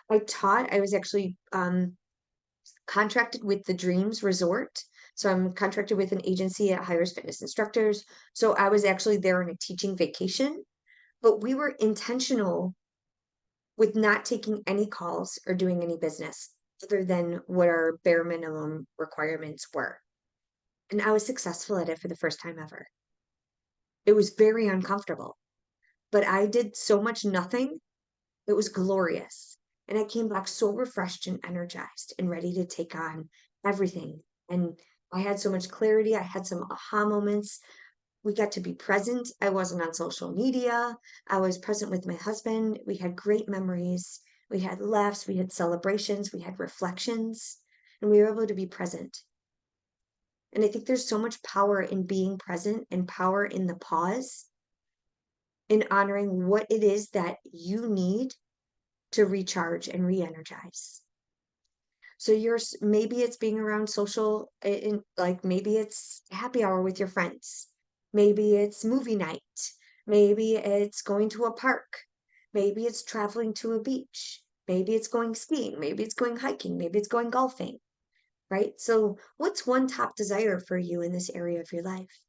A: I was actually contracted with the Dreams Resort. So I'm contracted with an agency that hires fitness instructors. So I was actually there on a teaching vacation, but we were intentional with not taking any calls or doing any business other than what our bare minimum requirements were. And I was successful at it for the first time ever. It was very uncomfortable, but I did so much nothing. It was glorious. And I came back so refreshed and energized and ready to take on everything. And I had so much clarity. I had some aha moments. We got to be present. I wasn't on social media. I was present with my husband. We had great memories. We had laughs. We had celebrations. We had reflections. And we were able to be present. And I think there's so much power in being present and power in the pause, in honoring what it is that you need to recharge and re-energize. So maybe it's being around social, like maybe it's happy hour with your friends. Maybe it's movie night. Maybe it's going to a park. Maybe it's traveling to a beach. Maybe it's going skiing. Maybe it's going hiking. Maybe it's going golfing, right? So what's one top desire for you in this area of your life?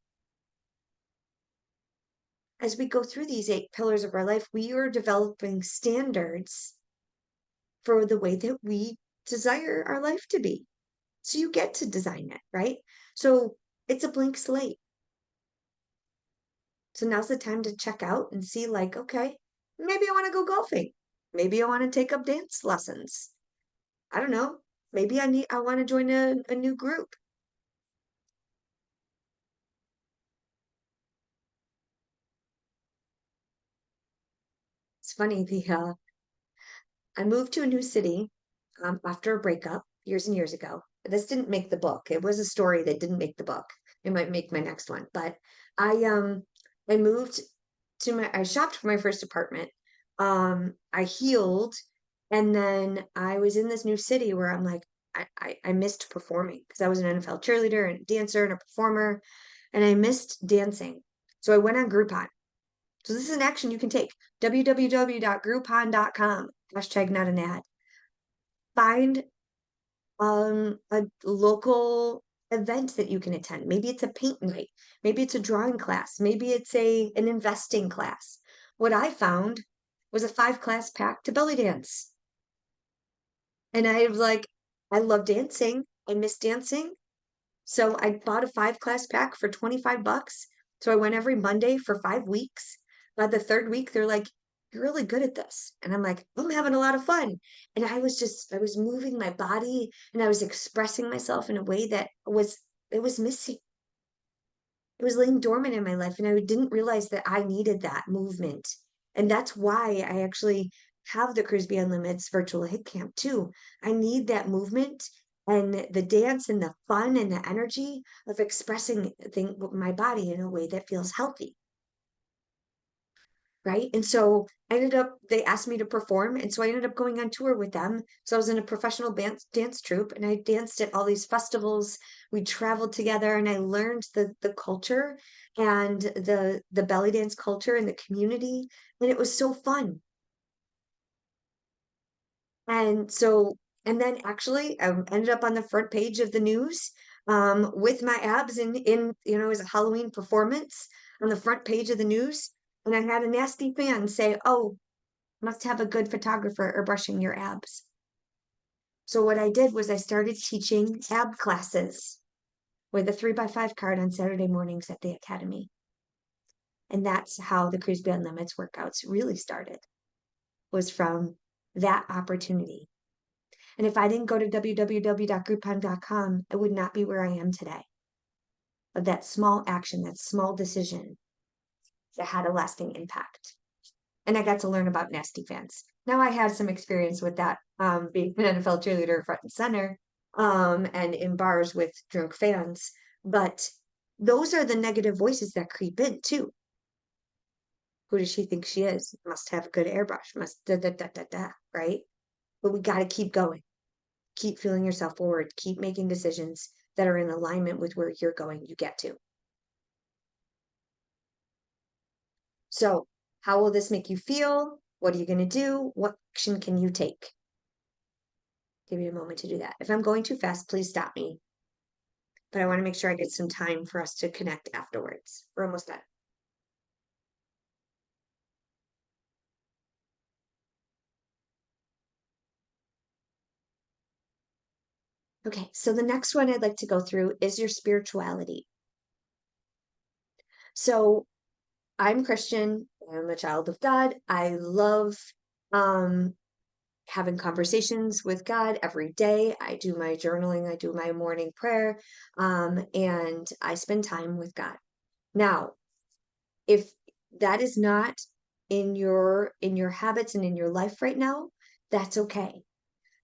A: As we go through these 8 pillars of our life, we are developing standards for the way that we desire our life to be. So you get to design it, right? So it's a blank slate. So now's the time to check out and see, like, okay, maybe I want to go golfing. Maybe I want to take up dance lessons. I don't know. Maybe I want to join a new group. It's funny, I moved to a new city after a breakup years and years ago. This didn't make the book. It was a story that didn't make the book. It might make my next one. But I moved I shopped for my first apartment. I healed, and then I was in this new city where I'm like, I missed performing because I was an NFL cheerleader and a dancer and a performer, and I missed dancing. So I went on Groupon. So this is an action you can take. www.groupon.com, hashtag not an ad. Find a local event that you can attend. Maybe it's a paint night, maybe it's a drawing class, maybe it's an investing class. What I found was a 5-class pack to belly dance. And I was like, I love dancing. I miss dancing. So I bought a 5-class pack for 25 bucks. So I went every Monday for 5 weeks. By the third week, they're like, you're really good at this. And I'm like, I'm having a lot of fun. And I was moving my body and I was expressing myself in a way that it was missing. It was laying dormant in my life. And I didn't realize that I needed that movement. And that's why I actually have the Cruise Beyond Limits virtual hit camp too. I need that movement and the dance and the fun and the energy of expressing my body in a way that feels healthy. Right. And so they asked me to perform. And so I ended up going on tour with them. So I was in a professional dance troupe and I danced at all these festivals. We traveled together and I learned the culture and the belly dance culture and the community. And it was so fun. And then actually I ended up on the front page of the news with my abs it was a Halloween performance on the front page of the news. And I had a nasty fan say, oh, must have a good photographer or brushing your abs. So what I did was I started teaching ab classes with a 3x5 card on Saturday mornings at the academy. And that's how the Cruise Beyond Limits workouts really started, was from that opportunity. And if I didn't go to www.groupon.com, I would not be where I am today. But that small action, that small decision that had a lasting impact. And I got to learn about nasty fans. Now I had some experience with that, being an NFL cheerleader front and center, and in bars with drunk fans. But those are the negative voices that creep in too. Who does she think she is? Must have a good airbrush, must da da da da da, right? But we got to keep going. Keep feeling yourself forward. Keep making decisions that are in alignment with where you're going, you get to. So, how will this make you feel? What are you going to do? What action can you take? Give you a moment to do that. If I'm going too fast, please stop me. But I want to make sure I get some time for us to connect afterwards. We're almost done. Okay, so the next one I'd like to go through is your spirituality. So I'm Christian. I'm a child of God. I love having conversations with God every day. I do my journaling, I do my morning prayer, and I spend time with God. Now, if that is not in your habits and in your life right now, that's okay.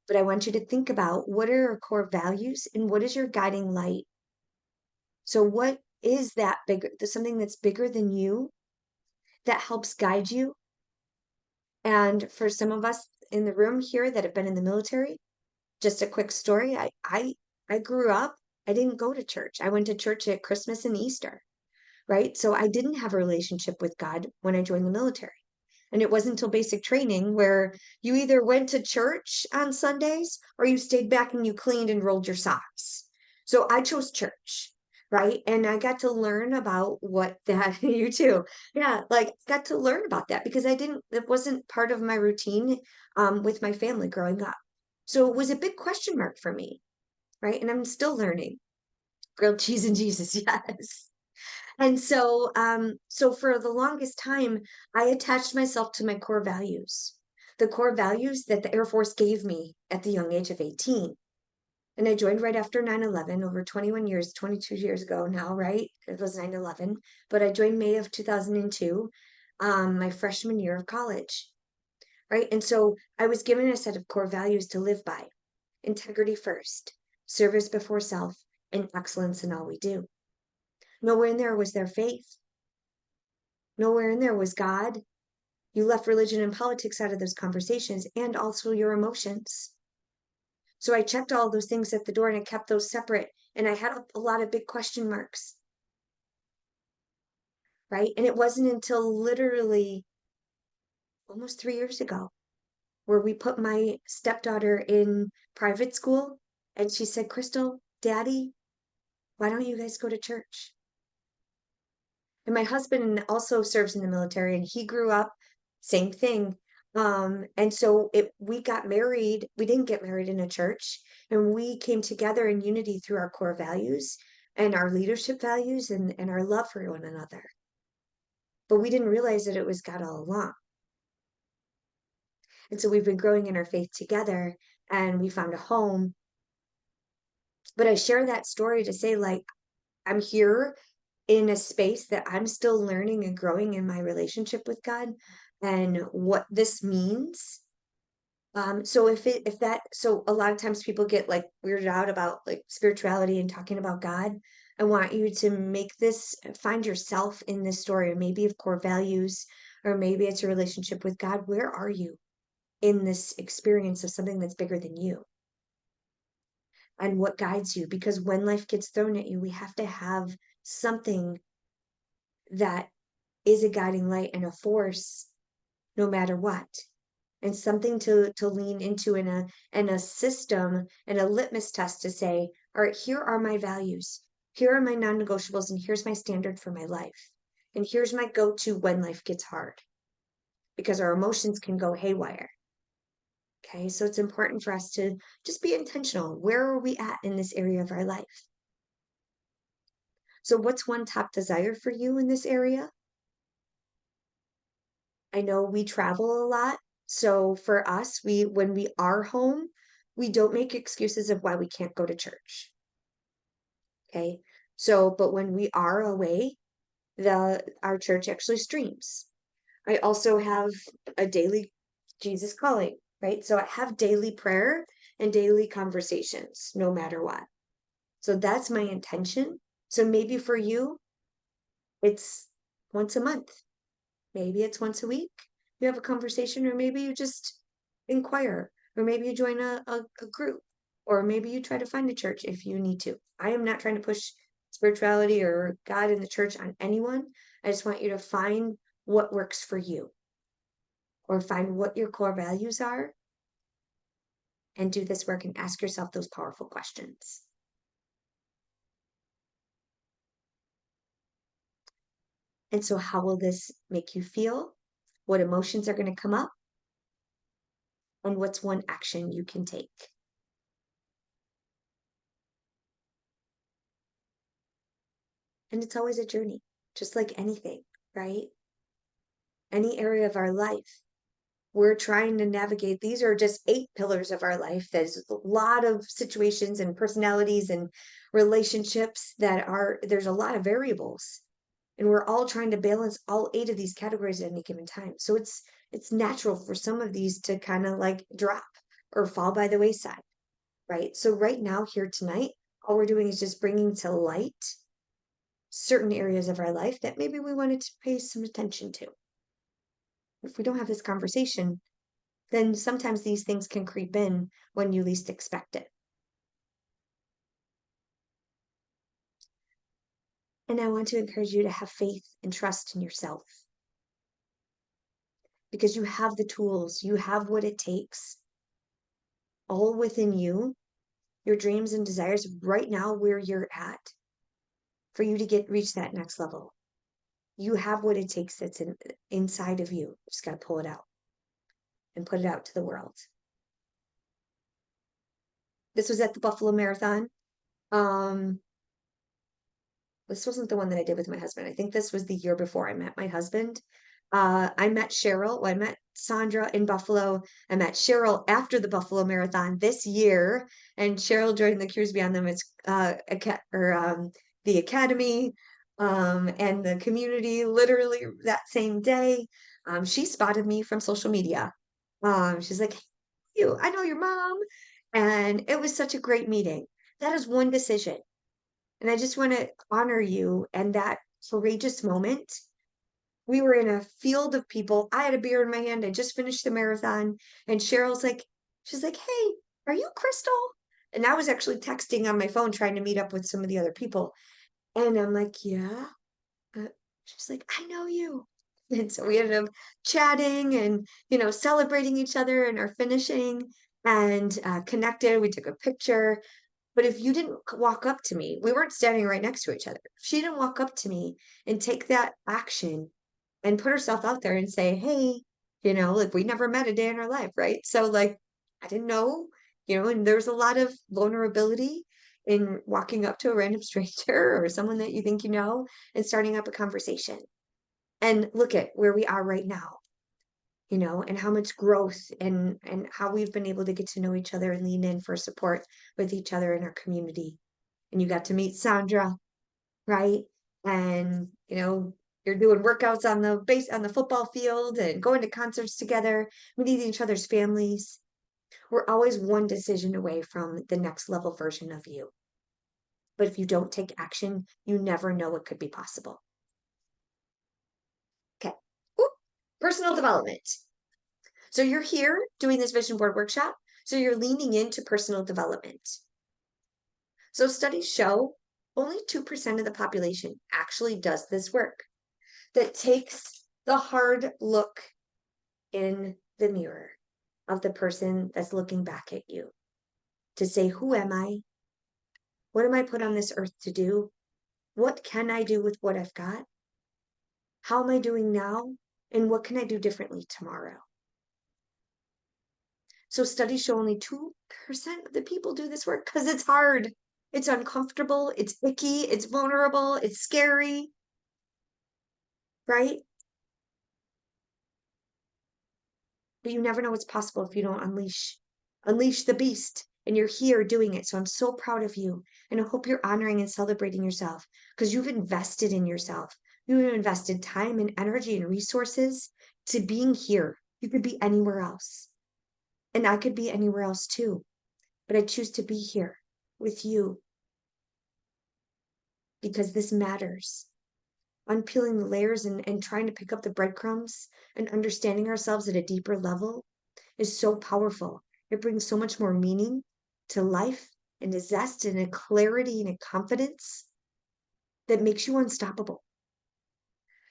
A: But I want you to think about what are your core values and what is your guiding light. So what is that bigger, something that's bigger than you that helps guide you? And for some of us in the room here that have been in the military, just a quick story. I grew up, I didn't go to church. I went to church at Christmas and Easter, right? So I didn't have a relationship with God when I joined the military. And it wasn't until basic training where you either went to church on Sundays or you stayed back and you cleaned and rolled your socks. So I chose church, right? And I got to learn about what that, you too. Yeah, like got to learn about that because it wasn't part of my routine with my family growing up. So it was a big question mark for me, right? And I'm still learning. Grilled cheese and Jesus, yes. And so for the longest time, I attached myself to my core values, the core values that the Air Force gave me at the young age of 18. And I joined right after 9/11, over 21 years, 22 years ago now, right? It was 9/11, but I joined May of 2002, my freshman year of college, right? And so I was given a set of core values to live by: integrity first, service before self, and excellence in all we do. Nowhere in there was their faith. Nowhere in there was God. You left religion and politics out of those conversations, and also your emotions. So I checked all those things at the door and I kept those separate. And I had a lot of big question marks. Right. And it wasn't until literally almost 3 years ago where we put my stepdaughter in private school. And she said, Crystal, Daddy, why don't you guys go to church? And my husband also serves in the military and he grew up, same thing. And so we got married, we didn't get married in a church, and we came together in unity through our core values and our leadership values and our love for one another. But we didn't realize that it was God all along. And so we've been growing in our faith together and we found a home. But I share that story to say, like, I'm here in a space that I'm still learning and growing in my relationship with God and what this means. So so a lot of times people get like weirded out about like spirituality and talking about God. I want you to find yourself in this story, or maybe of core values, or maybe it's your relationship with God. Where are you in this experience of something that's bigger than you? And what guides you? Because when life gets thrown at you, we have to have something that is a guiding light and a force no matter what, and something to lean into in a system and a litmus test to say, all right, here are my values, here are my non-negotiables, and here's my standard for my life, and here's my go-to when life gets hard, because our emotions can go haywire. Okay, so it's important for us to just be intentional. Where are we at in this area of our life? So what's one top desire for you in this area? I know we travel a lot. So for us, when we are home, we don't make excuses of why we can't go to church. Okay. So, but when we are away, our church actually streams. I also have a daily Jesus calling, right? So I have daily prayer and daily conversations, no matter what. So that's my intention. So maybe for you, it's once a month. Maybe it's once a week. You have a conversation, or maybe you just inquire, or maybe you join a group, or maybe you try to find a church if you need to. I am not trying to push spirituality or God in the church on anyone. I just want you to find what works for you, or find what your core values are, and do this work and ask yourself those powerful questions. And so, how will this make you feel? What emotions are going to come up? And what's one action you can take? And it's always a journey, just like anything, right? Any area of our life. We're trying to navigate. These are just 8 pillars of our life. There's a lot of situations and personalities and relationships there's a lot of variables. And we're all trying to balance all 8 of these categories at any given time. So it's natural for some of these to kind of like drop or fall by the wayside, right? So right now, here tonight, all we're doing is just bringing to light certain areas of our life that maybe we wanted to pay some attention to. If we don't have this conversation, then sometimes these things can creep in when you least expect it. And I want to encourage you to have faith and trust in yourself, because you have the tools, you have what it takes, all within you, your dreams and desires right now where you're at, for you to reach that next level. You have what it takes that's inside of you. You just got to pull it out and put it out to the world. This was at the Buffalo Marathon. This wasn't the one that I did with my husband. I think this was the year before I met my husband. I met Cheryl. Well, I met Sandra in Buffalo. I met Cheryl after the Buffalo Marathon this year, and Cheryl joined the Cures Beyond Limits the academy and the community literally that same day. She spotted me from social media. She's like, "Hey, I know your mom," and it was such a great meeting. That is one decision. And I just want to honor you and that courageous moment We were in a field of people. I had a beer in my hand. I just finished the marathon. And Cheryl's like, she's like, hey, are you Crystal? And I was actually texting on my phone trying to meet up with some of the other people. And I'm like, yeah. She's like, I know you. And so we ended up chatting and, celebrating each other and our finishing and connected. We took a picture. But if you didn't walk up to me, we weren't standing right next to each other. If she didn't walk up to me and take that action and put herself out there and say, hey, like we never met a day in our life, right? So like, I didn't know, and there's a lot of vulnerability in walking up to a random stranger or someone that you think you know and starting up a conversation. And look at where we are right now, and how much growth and how we've been able to get to know each other and lean in for support with each other in our community. And you got to meet Sandra, right? And you're doing workouts on the football field and going to concerts together, meeting each other's families. We're always one decision away from the next level version of you. But if you don't take action, you never know what could be possible. Okay. Ooh, personal development. So you're here doing this vision board workshop. So you're leaning into personal development. So studies show only 2% of the population actually does this work, that takes the hard look in the mirror of the person that's looking back at you to say, who am I? What am I put on this earth to do? What can I do with what I've got? How am I doing now? And what can I do differently tomorrow? So studies show only 2% of the people do this work because it's hard. It's uncomfortable. It's icky. It's vulnerable. It's scary. Right? But you never know what's possible if you don't unleash the beast. And you're here doing it. So I'm so proud of you. And I hope you're honoring and celebrating yourself because you've invested in yourself. You've invested time and energy and resources to being here. You could be anywhere else. And I could be anywhere else too. But I choose to be here with you because this matters. Unpeeling the layers and trying to pick up the breadcrumbs and understanding ourselves at a deeper level is so powerful. It brings so much more meaning to life and a zest and a clarity and a confidence that makes you unstoppable.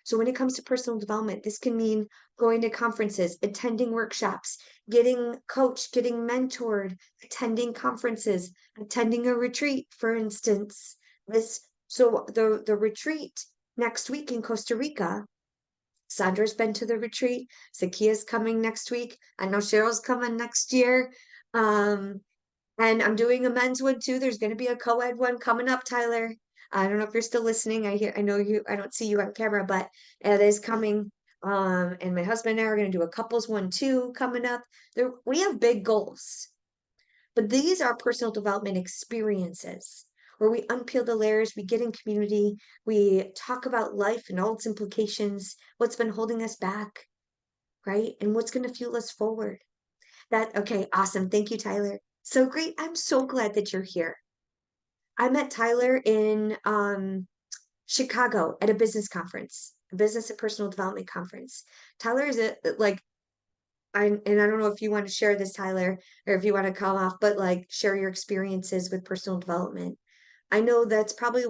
A: So when it comes to personal development, this can mean going to conferences, attending workshops, getting coached, getting mentored, attending conferences, attending a retreat, for instance. The retreat next week in Costa Rica, Sandra's been to the retreat. Zakia's coming next week. I know Cheryl's coming next year. And I'm doing a men's one too. There's going to be a co-ed one coming up, Tyler. I don't know if you're still listening. I know you, I don't see you on camera, but it is coming. And my husband and I are going to do a couples one too coming up. We have big goals, but these are personal development experiences where we unpeel the layers, we get in community, we talk about life and all its implications, what's been holding us back, right? And what's going to fuel us forward. Okay, awesome. Thank you, Tyler. So great. I'm so glad that you're here. I met Tyler in Chicago at a business conference, a business and personal development conference. Tyler is and I don't know if you want to share this, Tyler, or if you want to come off, but like share your experiences with personal development. I know that's probably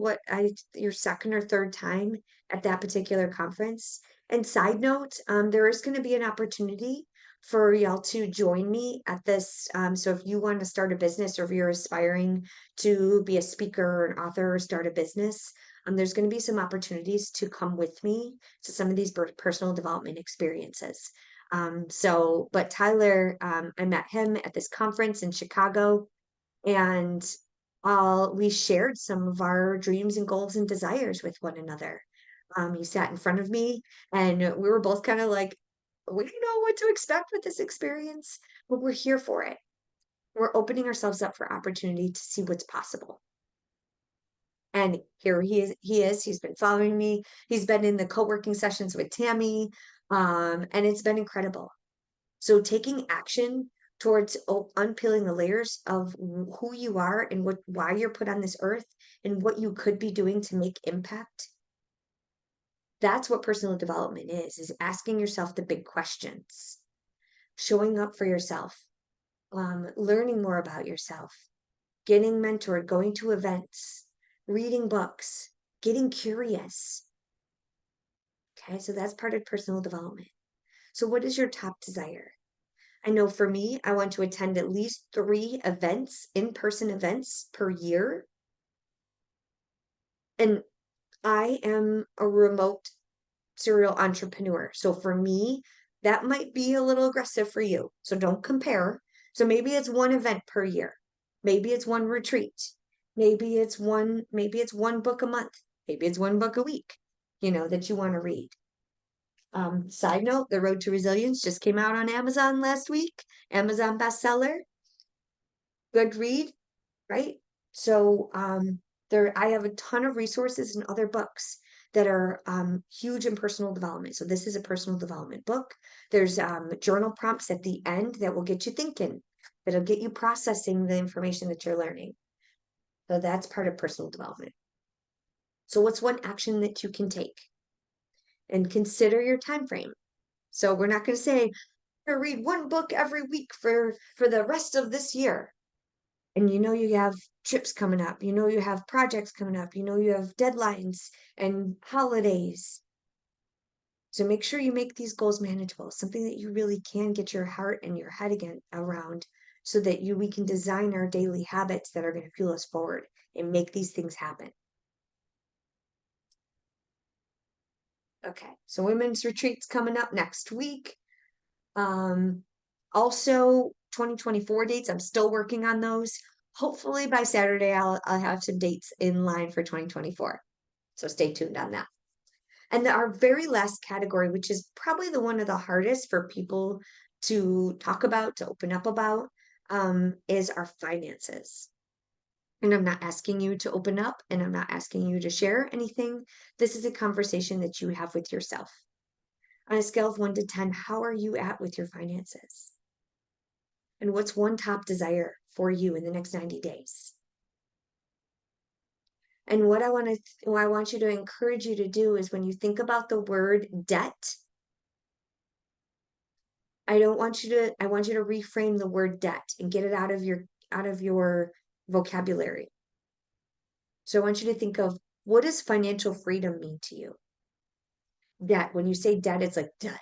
A: your second or third time at that particular conference. And side note, there is going to be an opportunity for y'all to join me at this. So if you want to start a business or if you're aspiring to be a speaker or an author or start a business, there's going to be some opportunities to come with me to some of these personal development experiences. But Tyler, I met him at this conference in Chicago, and we shared some of our dreams and goals and desires with one another. He sat in front of me, and we were both kind of like, we don't know what to expect with this experience, but we're here for it. We're opening ourselves up for opportunity to see what's possible. And here he's been following me. He's been in the co-working sessions with Tammy, and it's been incredible. So taking action towards unpeeling the layers of who you are and why you're put on this earth and what you could be doing to make impact That's what personal development is asking yourself the big questions, showing up for yourself, learning more about yourself, getting mentored, going to events, reading books, getting curious. Okay, so that's part of personal development. So what is your top desire? I know for me, I want to attend at least 3 events, in-person events per year. And I am a remote serial entrepreneur. So for me, that might be a little aggressive for you. So don't compare. So maybe it's 1 event per year. Maybe it's 1 retreat. Maybe it's one book a month. Maybe it's 1 book a week, that you want to read. Side note, The Road to Resilience just came out on Amazon last week. Amazon bestseller. Good read, right? So I have a ton of resources and other books that are huge in personal development. So this is a personal development book. There's journal prompts at the end that will get you thinking, that'll get you processing the information that you're learning. So that's part of personal development. So what's one action that you can take? And consider your time frame. So we're not going to say, read 1 book every week for the rest of this year. And you have trips coming up, you have projects coming up, you have deadlines and holidays. So make sure you make these goals manageable, something that you really can get your heart and your head again around, so that we can design our daily habits that are going to fuel us forward and make these things happen. Okay, so women's retreat's coming up next week. Also 2024 dates, I'm still working on those. Hopefully by Saturday, I'll have some dates in line for 2024. So stay tuned on that. And our very last category, which is probably the one of the hardest for people to talk about, to open up about, is our finances. And I'm not asking you to open up, and I'm not asking you to share anything. This is a conversation that you have with yourself. On a scale of 1 to 10, how are you at with your finances? And what's one top desire for you in the next 90 days? And what I want you to encourage you to do is, when you think about the word debt, I want you to reframe the word debt and get it out of your vocabulary. So I want you to think of, what does financial freedom mean to you? Debt. When you say debt, it's like debt,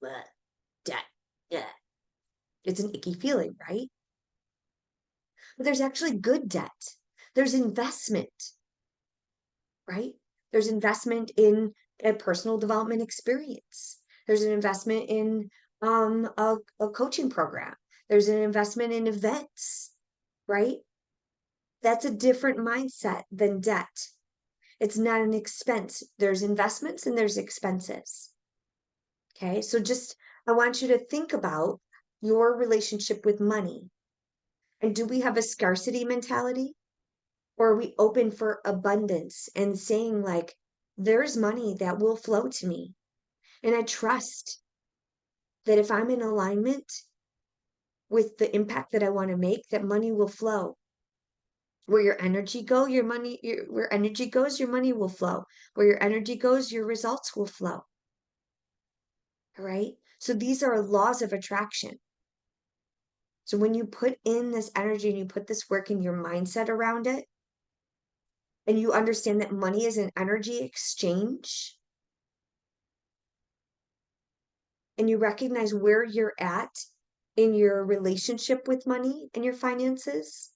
A: bleh, debt, yeah. It's an icky feeling, right? But there's actually good debt. There's investment, right? There's investment in a personal development experience. There's an investment in a coaching program. There's an investment in events, right? That's a different mindset than debt. It's not an expense. There's investments and there's expenses. Okay, so I want you to think about your relationship with money. And do we have a scarcity mentality? Or are we open for abundance and saying, like, there's money that will flow to me? And I trust that if I'm in alignment with the impact that I want to make, that money will flow. Where your energy goes, your money will flow. Where your energy goes, your results will flow. All right? So these are laws of attraction. So when you put in this energy and you put this work in your mindset around it, and you understand that money is an energy exchange, and you recognize where you're at in your relationship with money and your finances,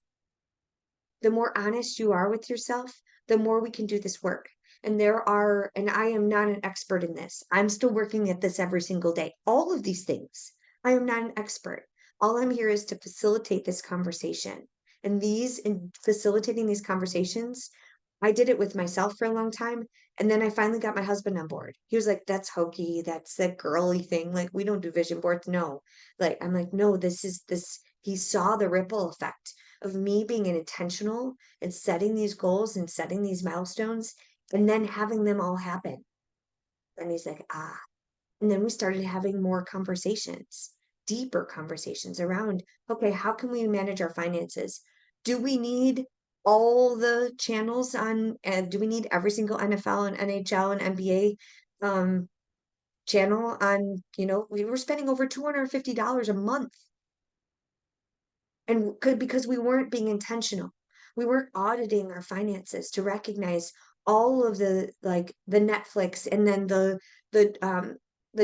A: the more honest you are with yourself, the more we can do this work. And I am not an expert in this. I'm still working at this every single day. All of these things, I am not an expert. All I'm here is to facilitate this conversation. And in facilitating these conversations, I did it with myself for a long time. And then I finally got my husband on board. He was like, that's hokey. That's that girly thing. Like, we don't do vision boards. No. I'm like, no, he saw the ripple effect of me being intentional and setting these goals and setting these milestones and then having them all happen. And he's like, ah. And then we started having more conversations, deeper conversations around, okay, how can we manage our finances? Do we need all the channels on, do we need every single NFL and NHL and NBA channel on, we were spending over $250 a month. And because we weren't being intentional. We weren't auditing our finances to recognize all of the Netflix, and then the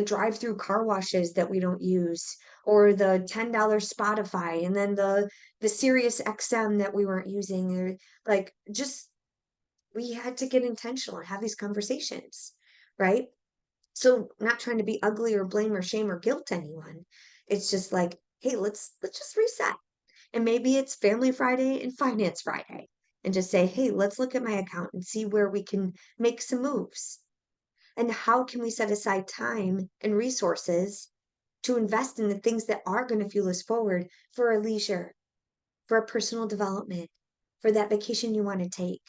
A: drive-through car washes that we don't use, or the $10 Spotify, and then the Sirius XM that we weren't using, or just we had to get intentional and have these conversations, right? So not trying to be ugly or blame or shame or guilt anyone. It's just like, hey, let's just reset. And maybe it's Family Friday and Finance Friday, and just say, hey, let's look at my account and see where we can make some moves. And how can we set aside time and resources to invest in the things that are going to fuel us forward, for our leisure, for our personal development, for that vacation you want to take,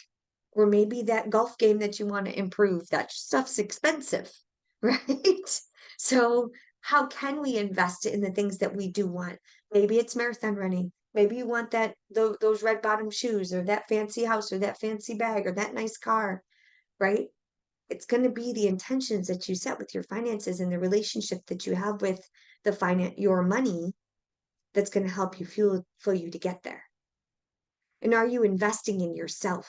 A: or maybe that golf game that you want to improve. That stuff's expensive, right? So how can we invest in the things that we do want? Maybe it's marathon running. Maybe you want those red bottom shoes, or that fancy house, or that fancy bag, or that nice car, right? It's going to be the intentions that you set with your finances and the relationship that you have with your money, that's going to help you fuel you to get there. And are you investing in yourself?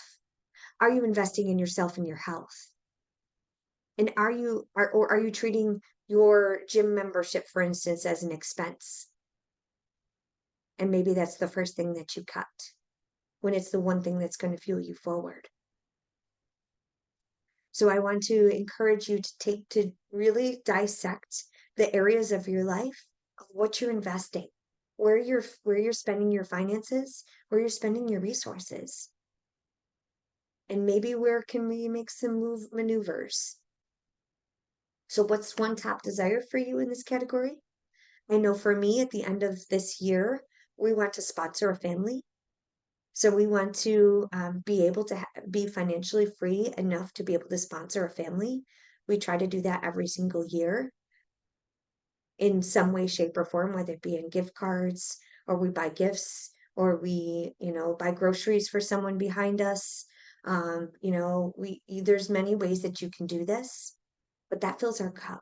A: Are you investing in yourself and your health? And are you treating your gym membership, for instance, as an expense? And maybe that's the first thing that you cut, when it's the one thing that's going to fuel you forward. So I want to encourage you to really dissect the areas of your life of what you're investing, where you're spending your finances, where you're spending your resources. And maybe where can we make some maneuvers? So what's one top desire for you in this category? I know for me, at the end of this year, we want to sponsor a family. So we want to be able to be financially free enough to be able to sponsor a family. We try to do that every single year in some way, shape, or form, whether it be in gift cards, or we buy gifts, or we, buy groceries for someone behind us. There's many ways that you can do this, but that fills our cup.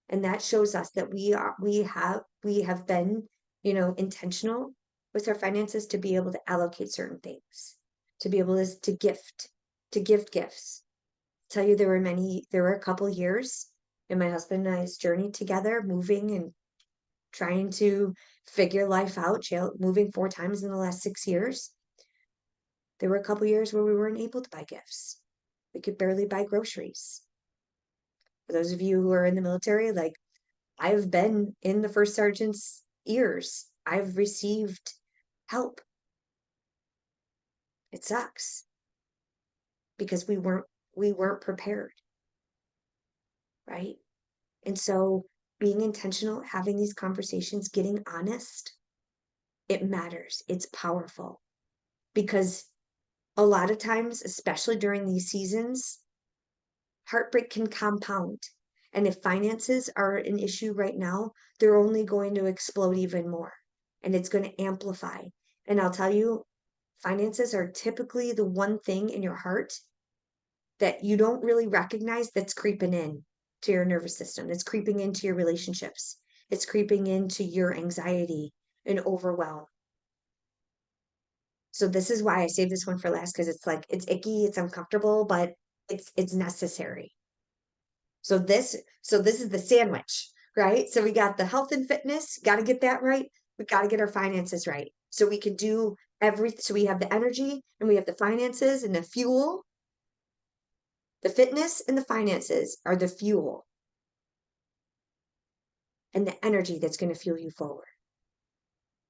A: And that shows us that we have been, intentional with our finances, to be able to allocate certain things, to be able to give gifts. Tell you, there were a couple years in my husband and I's journey together, moving and trying to figure life out, moving 4 times in the last 6 years. There were a couple years where we weren't able to buy gifts. We could barely buy groceries. For those of you who are in the military, I've been in the first sergeant's ears. I've received help. It sucks because we weren't prepared, right? And so being intentional, having these conversations, getting honest, it matters. It's powerful, because a lot of times, especially during these seasons, heartbreak can compound. And if finances are an issue right now, they're only going to explode even more, and it's going to amplify. And I'll tell you, finances are typically the one thing in your heart that you don't really recognize, that's creeping in to your nervous system. It's creeping into your relationships. It's creeping into your anxiety and overwhelm. So this is why I saved this one for last, because it's icky, it's uncomfortable, but it's necessary. So this is the sandwich, right? So we got the health and fitness, got to get that right. We got to get our finances right, so we can do everything. So we have the energy, and we have the finances and the fuel. The fitness and the finances are the fuel and the energy that's going to fuel you forward.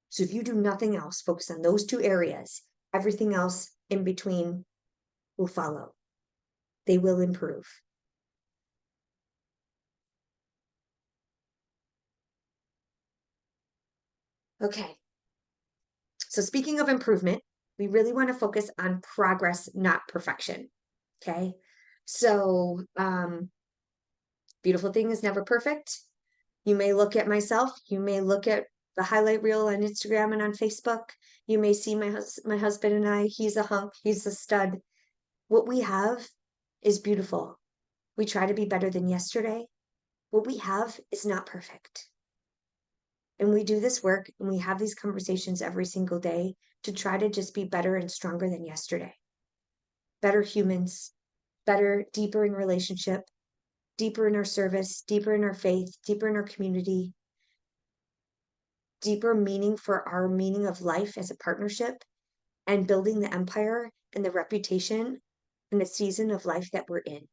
A: So if you do nothing else, focus on those 2 areas, everything else in between will follow. They will improve. Okay. So speaking of improvement, we really want to focus on progress, not perfection. Okay. So, beautiful thing is never perfect. You may look at myself, you may look at the highlight reel on Instagram and on Facebook. You may see my husband and I, he's a hunk, he's a stud. What we have is beautiful. We try to be better than yesterday. What we have is not perfect. And we do this work and we have these conversations every single day to try to just be better and stronger than yesterday. Better humans, better, deeper in relationship, deeper in our service, deeper in our faith, deeper in our community, deeper meaning for our meaning of life as a partnership, and building the empire and the reputation and the season of life that we're in.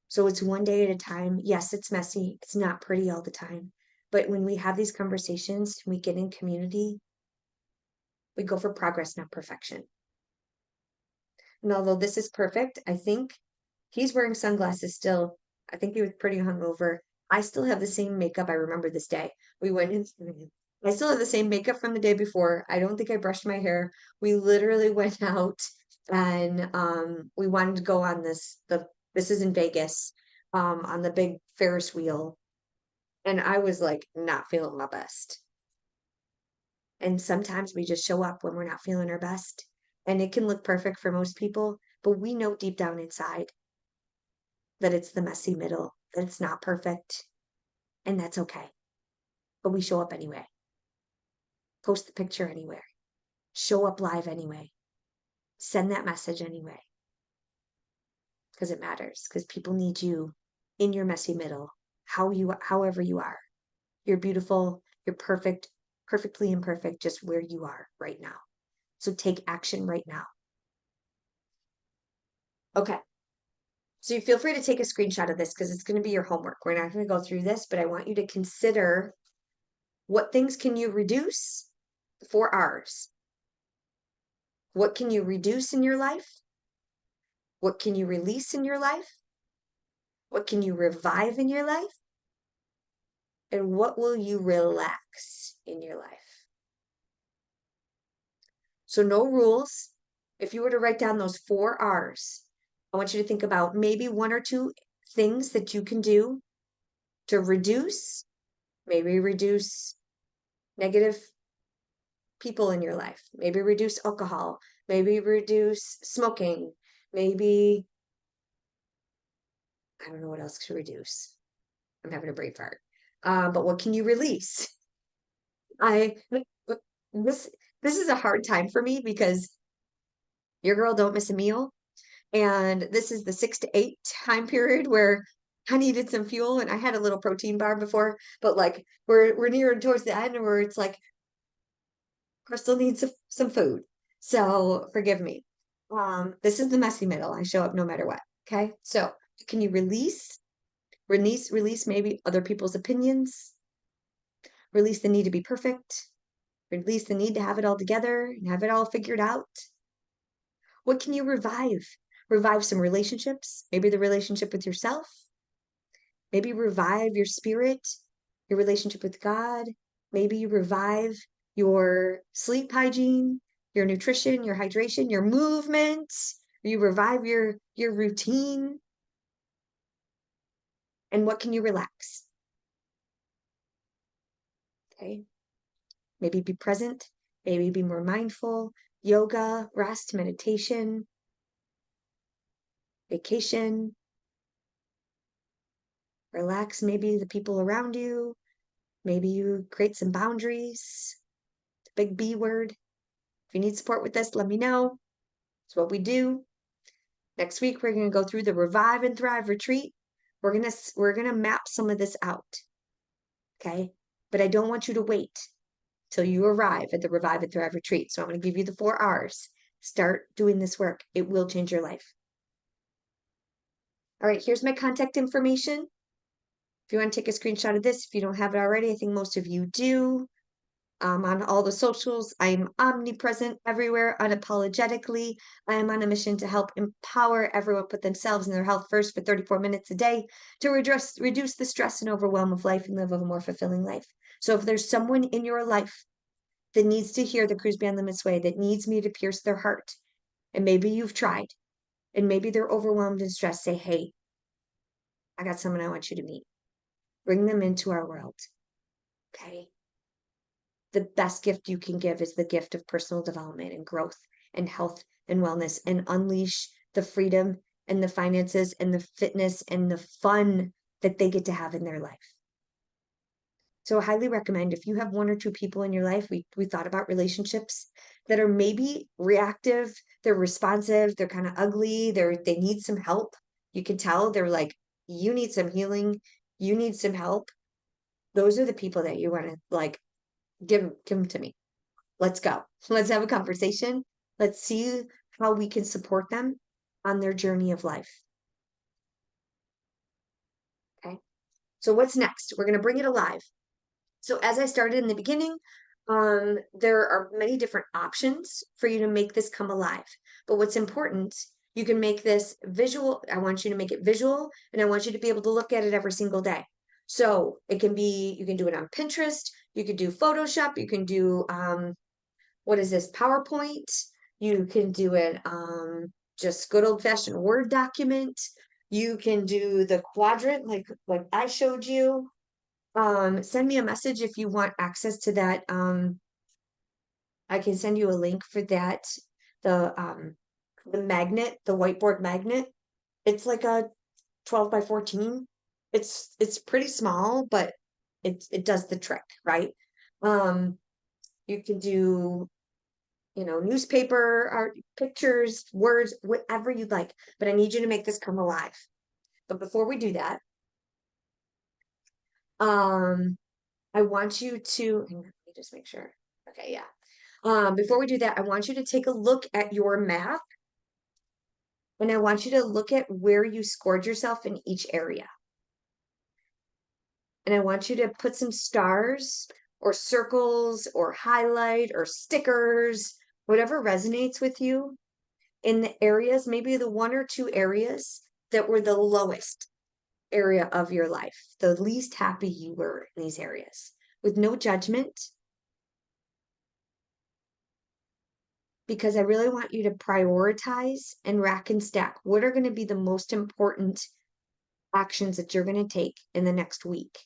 A: So it's one day at a time. Yes, it's messy. It's not pretty all the time. But when we have these conversations, we get in community, we go for progress, not perfection. And although this is perfect, I think he's wearing sunglasses still. I think he was pretty hungover. I still have the same makeup. I remember this day. We went in. I still have the same makeup from the day before. I don't think I brushed my hair. We literally went out and we wanted to go on this is in Vegas, on the big Ferris wheel. And I was like not feeling my best. And sometimes we just show up when we're not feeling our best. And it can look perfect for most people, but we know deep down inside that it's the messy middle, that it's not perfect. And that's okay. But we show up anyway. Post the picture anyway. Show up live anyway. Send that message anyway. Because it matters. Because people need you in your messy middle, however you are. You're beautiful, you're perfect, perfectly imperfect, just where you are right now. So take action right now. Okay. So you feel free to take a screenshot of this because it's going to be your homework. We're not going to go through this, but I want you to consider what things can you reduce? 4 R's. What can you reduce in your life? What can you release in your life? What can you revive in your life? And what will you relax in your life? So no rules. If you were to write down those 4 R's, I want you to think about maybe 1 or 2 things that you can do to reduce, maybe reduce negative people in your life, maybe reduce alcohol, maybe reduce smoking, maybe, I don't know what else to reduce. I'm having a brain fart. But what can you release? This is a hard time for me because your girl don't miss a meal. And this is the 6 to 8 time period where I needed some fuel and I had a little protein bar before, but like we're near towards the end where it's like Crystal needs some food. So forgive me. This is the messy middle. I show up no matter what. Okay. So can you release maybe other people's opinions, release the need to be perfect, release the need to have it all together and have it all figured out. What can you revive? Revive some relationships, maybe the relationship with yourself, maybe revive your spirit, your relationship with God, maybe you revive your sleep hygiene, your nutrition, your hydration, your movement, you revive your routine. And what can you relax? Okay. Maybe be present, maybe be more mindful, yoga, rest, meditation, vacation. Relax maybe the people around you. Maybe you create some boundaries. The big B word. If you need support with this, let me know. It's what we do. Next week, we're going to go through the Revive and Thrive retreat. We're going to map some of this out. Okay? But I don't want you to wait till you arrive at the Revive and Thrive retreat. So I'm going to give you the 4 R's. Start doing this work. It will change your life. All right, here's my contact information. If you want to take a screenshot of this, if you don't have it already, I think most of you do. On all the socials, I'm omnipresent everywhere, unapologetically. I am on a mission to help empower everyone put themselves and their health first for 34 minutes a day to reduce the stress and overwhelm of life and live a more fulfilling life. So if there's someone in your life that needs to hear the Cruise Beyond Limits way, that needs me to pierce their heart, and maybe you've tried, and maybe they're overwhelmed and stressed, say, hey, I got someone I want you to meet. Bring them into our world. Okay? the best gift you can give is the gift of personal development and growth and health and wellness, and unleash the freedom and the finances and the fitness and the fun that they get to have in their life. So I highly recommend, if you have one or two people in your life, we thought about relationships that are maybe reactive, they're responsive, they're kind of ugly, they need some help. You can tell they're like, you need some healing, you need some help. Those are the people that you want to like give them to me. Let's go. Let's have a conversation. Let's see how we can support them on their journey of life. Okay. So what's next? We're going to bring it alive. So as I started in the beginning, there are many different options for you to make this come alive. But what's important, you can make this visual. I want you to make it visual, and I want you to be able to look at it every single day. So it can be, you can do it on Pinterest, you could do Photoshop, you can do, what is this, PowerPoint, you can do it, just good old fashioned Word document. You can do the quadrant like I showed you. Send me a message if you want access to that. I can send you a link for that. The magnet, the whiteboard magnet, it's like a 12 by 14. It's pretty small, but it does the trick, right? You can do, newspaper art, pictures, words, whatever you'd like, but I need you to make this come alive. But before we do that, I want you to, hang on, let me just make sure. Okay, yeah. Before we do that, I want you to take a look at your map, and I want you to look at where you scored yourself in each area. And I want you to put some stars or circles or highlight or stickers, whatever resonates with you, in the areas, maybe the one or two areas that were the lowest area of your life, the least happy you were in these areas, with no judgment. Because I really want you to prioritize and rack and stack. What are going to be the most important actions that you're going to take in the next week?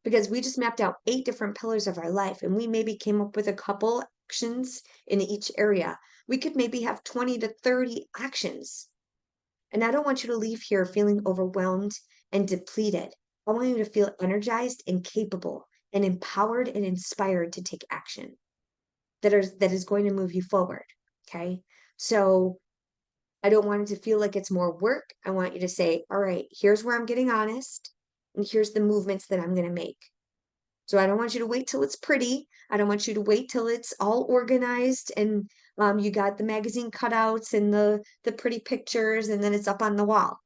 A: Because we just mapped out 8 different pillars of our life, and we maybe came up with a couple actions in each area. We could maybe have 20 to 30 actions. And I don't want you to leave here feeling overwhelmed and depleted. I want you to feel energized and capable and empowered and inspired to take action that is going to move you forward. Okay. So I don't want it to feel like it's more work. I want you to say, all right, here's where I'm getting honest, and here's the movements that I'm going to make. So I don't want you to wait till it's pretty. I don't want you to wait till it's all organized and you got the magazine cutouts and the pretty pictures and then it's up on the wall.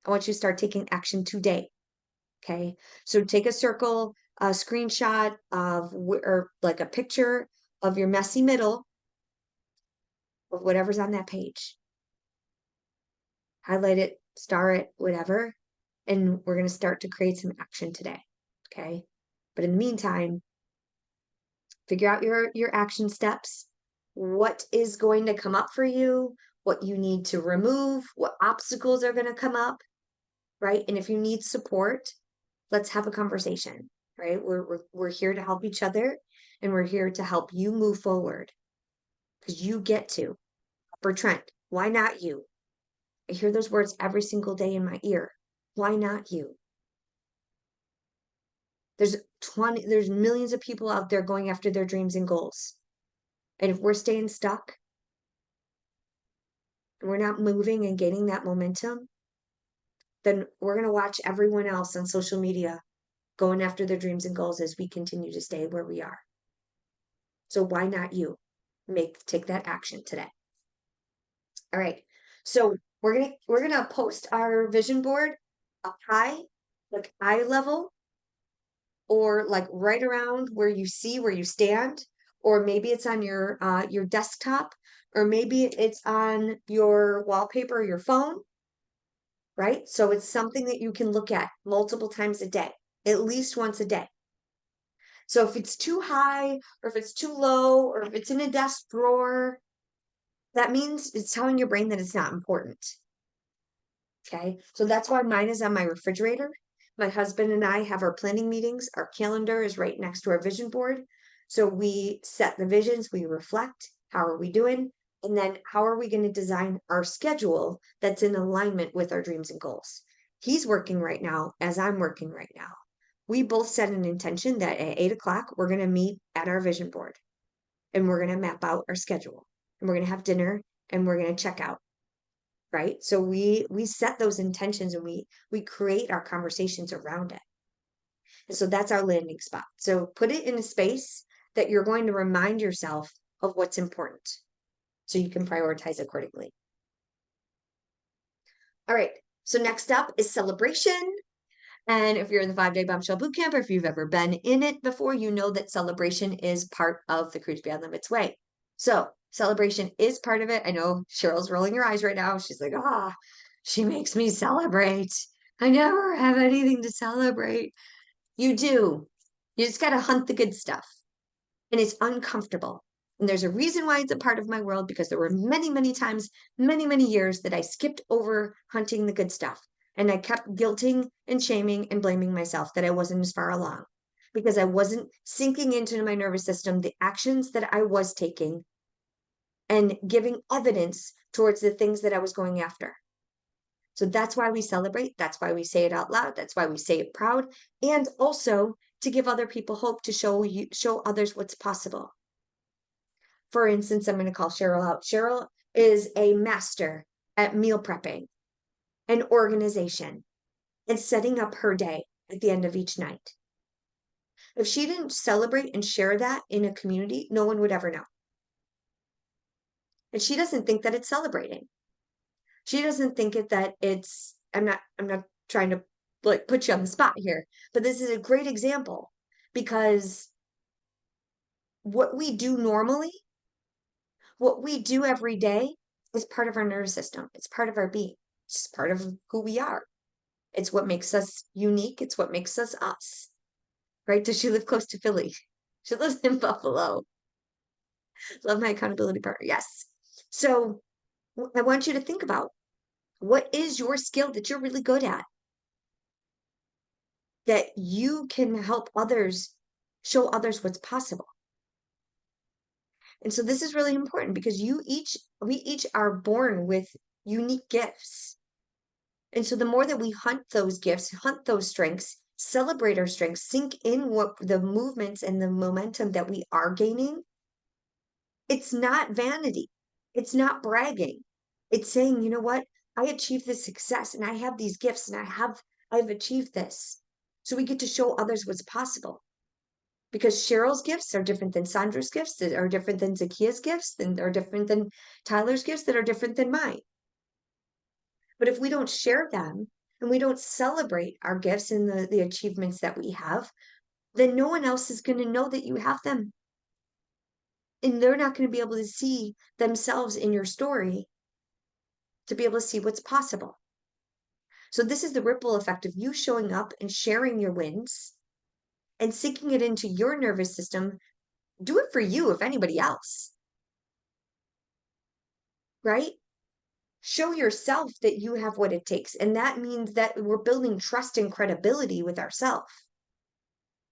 A: I want you to start taking action today. Okay. So take a circle, a screenshot of, or like a picture of your messy middle of whatever's on that page. Highlight it, star it, whatever. And we're going to start to create some action today. Okay. But in the meantime, figure out your action steps. What is going to come up for you, what you need to remove, what obstacles are going to come up, right? And if you need support, let's have a conversation, right? We're here to help each other, and we're here to help you move forward, because you get to. Upper Trent, why not you? I hear those words every single day in my ear. Why not you? There's millions of people out there going after their dreams and goals. And if we're staying stuck and we're not moving and gaining that momentum, then we're going to watch everyone else on social media going after their dreams and goals as we continue to stay where we are. So why not you? Take that action today. All right. So we're gonna post our vision board up high, like eye level, or like right around where you stand, or maybe it's on your desktop, or maybe it's on your wallpaper or your phone, right? So it's something that you can look at multiple times a day, at least once a day. So if it's too high, or if it's too low, or if it's in a desk drawer, that means it's telling your brain that it's not important. Okay, so that's why mine is on my refrigerator, My husband and I have our planning meetings. Our calendar is right next to our vision board. So we set the visions, we reflect, how are we doing? And then how are we going to design our schedule that's in alignment with our dreams and goals? He's working right now as I'm working right now. We both set an intention that at 8 o'clock, we're going to meet at our vision board and we're going to map out our schedule and we're going to have dinner and we're going to check out. Right. So we set those intentions and we create our conversations around it. And so that's our landing spot. So put it in a space that you're going to remind yourself of what's important so you can prioritize accordingly. All right. So next up is celebration. And if you're in the 5-day Bombshell Bootcamp, or if you've ever been in it before, you know that celebration is part of the Cruise Beyond Limits way. So celebration is part of it. I know Cheryl's rolling her eyes right now. She's like, she makes me celebrate. I never have anything to celebrate. You do. You just got to hunt the good stuff. And it's uncomfortable. And there's a reason why it's a part of my world, because there were many, many times, many, many years that I skipped over hunting the good stuff. And I kept guilting and shaming and blaming myself that I wasn't as far along because I wasn't sinking into my nervous system the actions that I was taking and giving evidence towards the things that I was going after. So that's why we celebrate. That's why we say it out loud. That's why we say it proud. And also to give other people hope, to show others what's possible. For instance, I'm going to call Cheryl out. Cheryl is a master at meal prepping and organization and setting up her day at the end of each night. If she didn't celebrate and share that in a community, no one would ever know. And she doesn't think that it's celebrating. She doesn't think that it's, I'm not trying to like put you on the spot here, but this is a great example because what we do normally, what we do every day is part of our nervous system. It's part of our being. It's part of who we are. It's what makes us unique. It's what makes us us. Right? Does she live close to Philly? She lives in Buffalo. Love my accountability partner. Yes. So I want you to think about, what is your skill that you're really good at that you can help others, show others what's possible? And so this is really important because we each are born with unique gifts. And so the more that we hunt those gifts, hunt those strengths, celebrate our strengths, sink in what the movements and the momentum that we are gaining, it's not vanity. It's not bragging. It's saying, you know what? I achieved this success and I have these gifts and I've achieved this. So we get to show others what's possible. Because Cheryl's gifts are different than Sandra's gifts, that are different than Zakia's gifts, and are different than Tyler's gifts, that are different than mine. But if we don't share them and we don't celebrate our gifts and the achievements that we have, then no one else is going to know that you have them. And they're not going to be able to see themselves in your story to be able to see what's possible. So this is the ripple effect of you showing up and sharing your wins and sinking it into your nervous system. Do it for you, if anybody else. Right? Show yourself that you have what it takes. And that means that we're building trust and credibility with ourselves.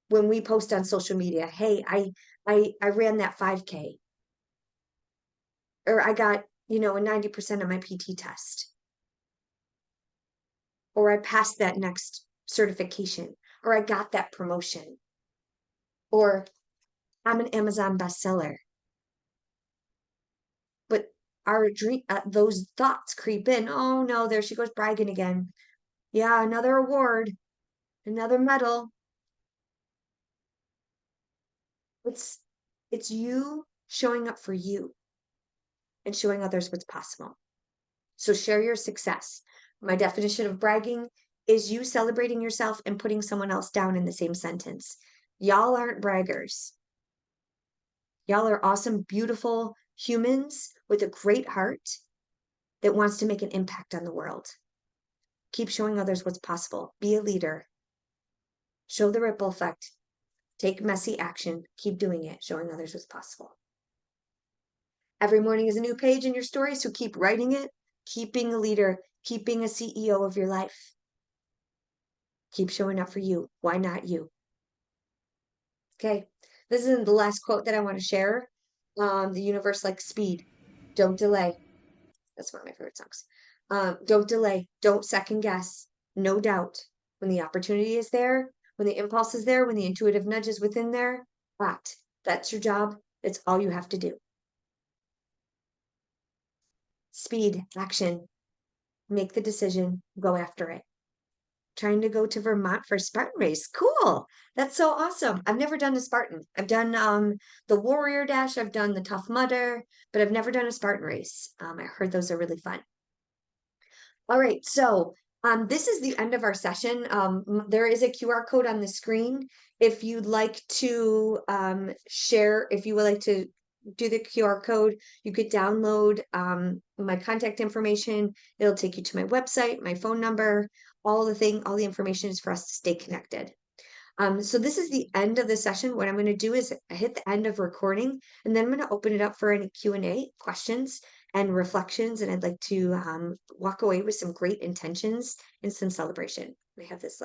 A: When we post on social media, hey, I ran that 5K. Or I got, a 90% on my PT test. Or I passed that next certification. Or I got that promotion. Or I'm an Amazon bestseller. But our dream, those thoughts creep in. Oh no, there she goes bragging again. Yeah, another award, another medal. It's you showing up for you and showing others what's possible. So share your success. My definition of bragging is you celebrating yourself and putting someone else down in the same sentence. Y'all aren't braggers. Y'all are awesome, beautiful humans with a great heart that wants to make an impact on the world. Keep showing others what's possible. Be a leader. Show the ripple effect. Take messy action. Keep doing it, showing others what's possible. Every morning is a new page in your story, so keep writing it. Keep being a leader. Keep being a CEO of your life. Keep showing up for you. Why not you? Okay. This is the last quote that I want to share. The universe likes speed. Don't delay. That's one of my favorite songs. Don't delay. Don't second guess. No doubt. When the opportunity is there, when the impulse is there, when the intuitive nudge is within there, act. That's your job. It's all you have to do. Speed, action. Make the decision. Go after it. Trying to go to Vermont for a Spartan race. Cool. That's so awesome. I've never done a Spartan. I've done the Warrior Dash, I've done the Tough Mudder, but I've never done a Spartan race. I heard those are really fun. All right, so this is the end of our session. There is a QR code on the screen. If you'd like to share, if you would like to do the QR code, you could download my contact information. It'll take you to my website, my phone number, all the information is for us to stay connected. So this is the end of the session. What I'm going to do is hit the end of recording, and then I'm going to open it up for any Q&A questions and reflections. And I'd like to walk away with some great intentions and some celebration. I have this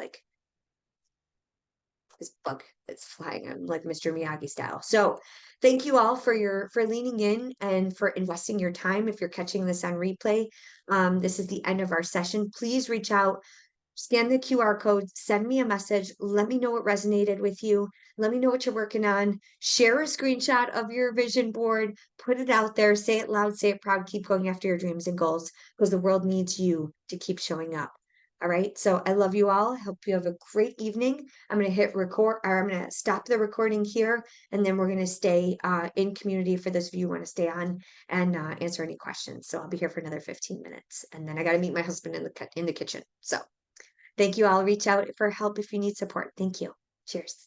A: bug that's flying. I'm like Mr. Miyagi style. So thank you all for leaning in and for investing your time. If you're catching this on replay, this is the end of our session. Please reach out. Scan the QR code, send me a message, let me know what resonated with you, let me know what you're working on, share a screenshot of your vision board, put it out there, say it loud, say it proud, keep going after your dreams and goals because the world needs you to keep showing up. All right, so I love you all. I hope you have a great evening. I'm going to hit record, or I'm going to stop the recording here, and then we're going to stay in community for those of you who want to stay on and answer any questions. So I'll be here for another 15 minutes, and then I got to meet my husband in the kitchen. So thank you all. Reach out for help if you need support. Thank you. Cheers.